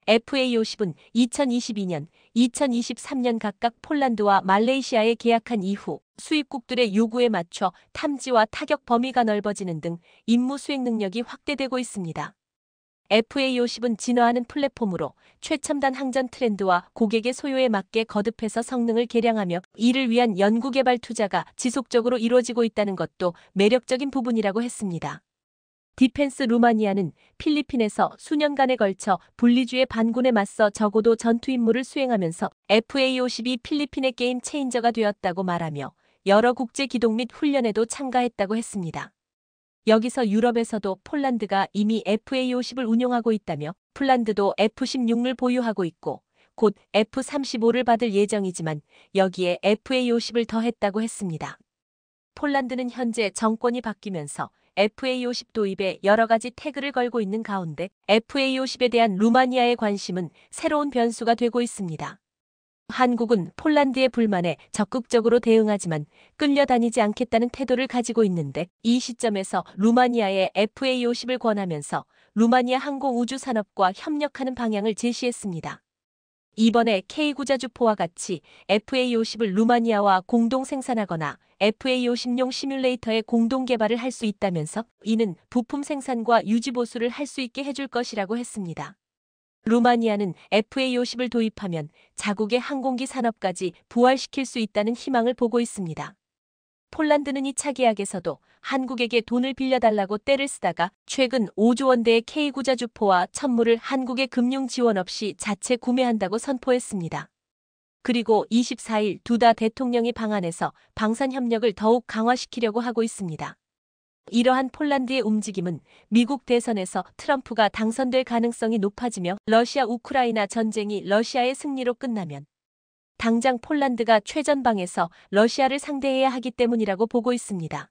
FA-50은 2022년, 2023년 각각 폴란드와 말레이시아에 계약한 이후 수입국들의 요구에 맞춰 탐지와 타격 범위가 넓어지는 등 임무 수행 능력이 확대되고 있습니다. FA-50은 진화하는 플랫폼으로 최첨단 항전 트렌드와 고객의 소요에 맞게 거듭해서 성능을 개량하며 이를 위한 연구개발 투자가 지속적으로 이루어지고 있다는 것도 매력적인 부분이라고 했습니다. 디펜스 루마니아는 필리핀에서 수년간에 걸쳐 분리주의 반군에 맞서 적어도 전투 임무를 수행하면서 FA-50이 필리핀의 게임 체인저가 되었다고 말하며 여러 국제 기동 및 훈련에도 참가했다고 했습니다. 여기서 유럽에서도 폴란드가 이미 FA-50을 운용하고 있다며 폴란드도 F-16을 보유하고 있고 곧 F-35를 받을 예정이지만 여기에 FA-50을 더했다고 했습니다. 폴란드는 현재 정권이 바뀌면서 FA-50 도입에 여러 가지 태그를 걸고 있는 가운데 FA-50에 대한 루마니아의 관심은 새로운 변수가 되고 있습니다. 한국은 폴란드의 불만에 적극적으로 대응하지만 끌려다니지 않겠다는 태도를 가지고 있는데 이 시점에서 루마니아에 FA-50을 권하면서 루마니아 항공우주산업과 협력하는 방향을 제시했습니다. 이번에 K구자주포와 같이 FA-50을 루마니아와 공동 생산하거나 FA-50용 시뮬레이터의 공동 개발을 할 수 있다면서 이는 부품 생산과 유지 보수를 할 수 있게 해줄 것이라고 했습니다. 루마니아는 FA-50을 도입하면 자국의 항공기 산업까지 부활시킬 수 있다는 희망을 보고 있습니다. 폴란드는 2차 계약에서도 한국에게 돈을 빌려달라고 떼를 쓰다가 최근 5조 원대의 K구자주포와 천무를 한국의 금융 지원 없이 자체 구매한다고 선포했습니다. 그리고 24일 두다 대통령이 방한해서 방산협력을 더욱 강화시키려고 하고 있습니다. 이러한 폴란드의 움직임은 미국 대선에서 트럼프가 당선될 가능성이 높아지며 러시아 우크라이나 전쟁이 러시아의 승리로 끝나면 당장 폴란드가 최전방에서 러시아를 상대해야 하기 때문이라고 보고 있습니다.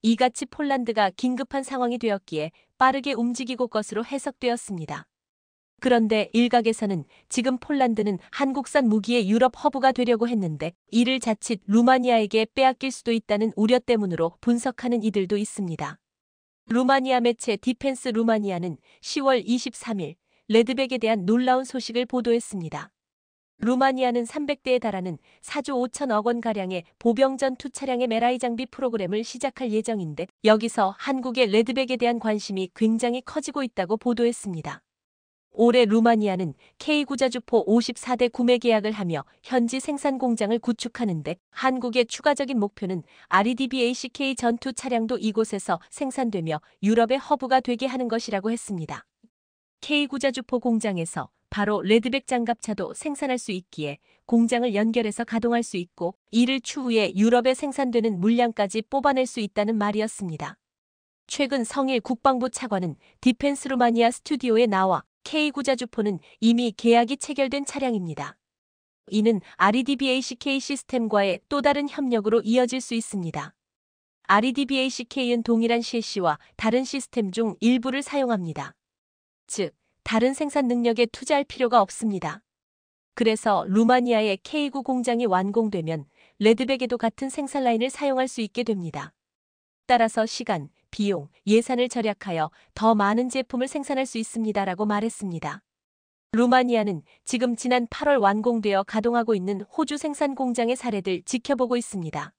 이같이 폴란드가 긴급한 상황이 되었기에 빠르게 움직이고 것으로 해석되었습니다. 그런데 일각에서는 지금 폴란드는 한국산 무기의 유럽 허브가 되려고 했는데 이를 자칫 루마니아에게 빼앗길 수도 있다는 우려 때문으로 분석하는 이들도 있습니다. 루마니아 매체 디펜스 루마니아는 10월 23일 레드백에 대한 놀라운 소식을 보도했습니다. 루마니아는 300대에 달하는 4조 5천억 원가량의 보병 전투 차량의 메라이 장비 프로그램을 시작할 예정인데 여기서 한국의 레드백에 대한 관심이 굉장히 커지고 있다고 보도했습니다. 올해 루마니아는 K구자주포 54대 구매 계약을 하며 현지 생산 공장을 구축하는데 한국의 추가적인 목표는 REDBACK 전투 차량도 이곳에서 생산되며 유럽의 허브가 되게 하는 것이라고 했습니다. K구자주포 공장에서 바로 레드백 장갑차도 생산할 수 있기에 공장을 연결해서 가동할 수 있고 이를 추후에 유럽에 생산되는 물량까지 뽑아낼 수 있다는 말이었습니다. 최근 성일 국방부 차관은 디펜스 루마니아 스튜디오에 나와 K구자주포는 이미 계약이 체결된 차량입니다. 이는 REDBACK 시스템과의 또 다른 협력으로 이어질 수 있습니다. REDBACK는 동일한 셰시와 다른 시스템 중 일부를 사용합니다. 즉, 다른 생산 능력에 투자할 필요가 없습니다. 그래서 루마니아의 K9 공장이 완공되면 레드백에도 같은 생산 라인을 사용할 수 있게 됩니다. 따라서 시간, 비용, 예산을 절약하여 더 많은 제품을 생산할 수 있습니다라고 말했습니다. 루마니아는 지금 지난 8월 완공되어 가동하고 있는 호주 생산 공장의 사례들 지켜보고 있습니다.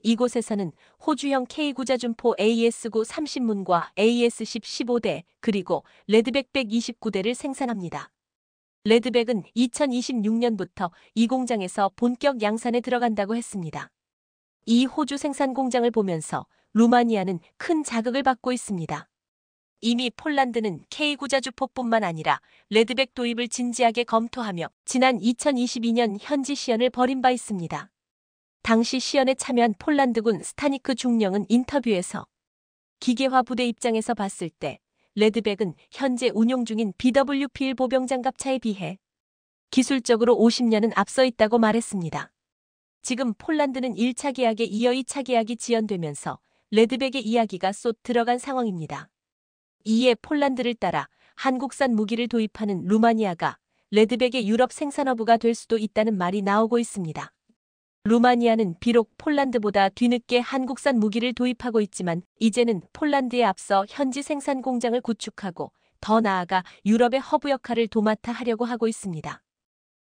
이곳에서는 호주형 K구자준포 AS9 30문과 AS10 15대 그리고 레드백 129대를 생산합니다. 레드백은 2026년부터 이 공장에서 본격 양산에 들어간다고 했습니다. 이 호주 생산 공장을 보면서 루마니아는 큰 자극을 받고 있습니다. 이미 폴란드는 K9자주포뿐만 아니라 레드백 도입을 진지하게 검토하며 지난 2022년 현지 시연을 벌인 바 있습니다. 당시 시연에 참여한 폴란드군 스타니크 중령은 인터뷰에서 기계화 부대 입장에서 봤을 때 레드백은 현재 운용 중인 BWP-1 보병장갑차에 비해 기술적으로 50년은 앞서 있다고 말했습니다. 지금 폴란드는 1차 계약에 이어 2차 계약이 지연되면서 레드백의 이야기가 쏟 들어간 상황입니다. 이에 폴란드를 따라 한국산 무기를 도입하는 루마니아가 레드백의 유럽 생산허브가 될 수도 있다는 말이 나오고 있습니다. 루마니아는 비록 폴란드보다 뒤늦게 한국산 무기를 도입하고 있지만 이제는 폴란드에 앞서 현지 생산 공장을 구축하고 더 나아가 유럽의 허브 역할을 도맡아 하려고 하고 있습니다.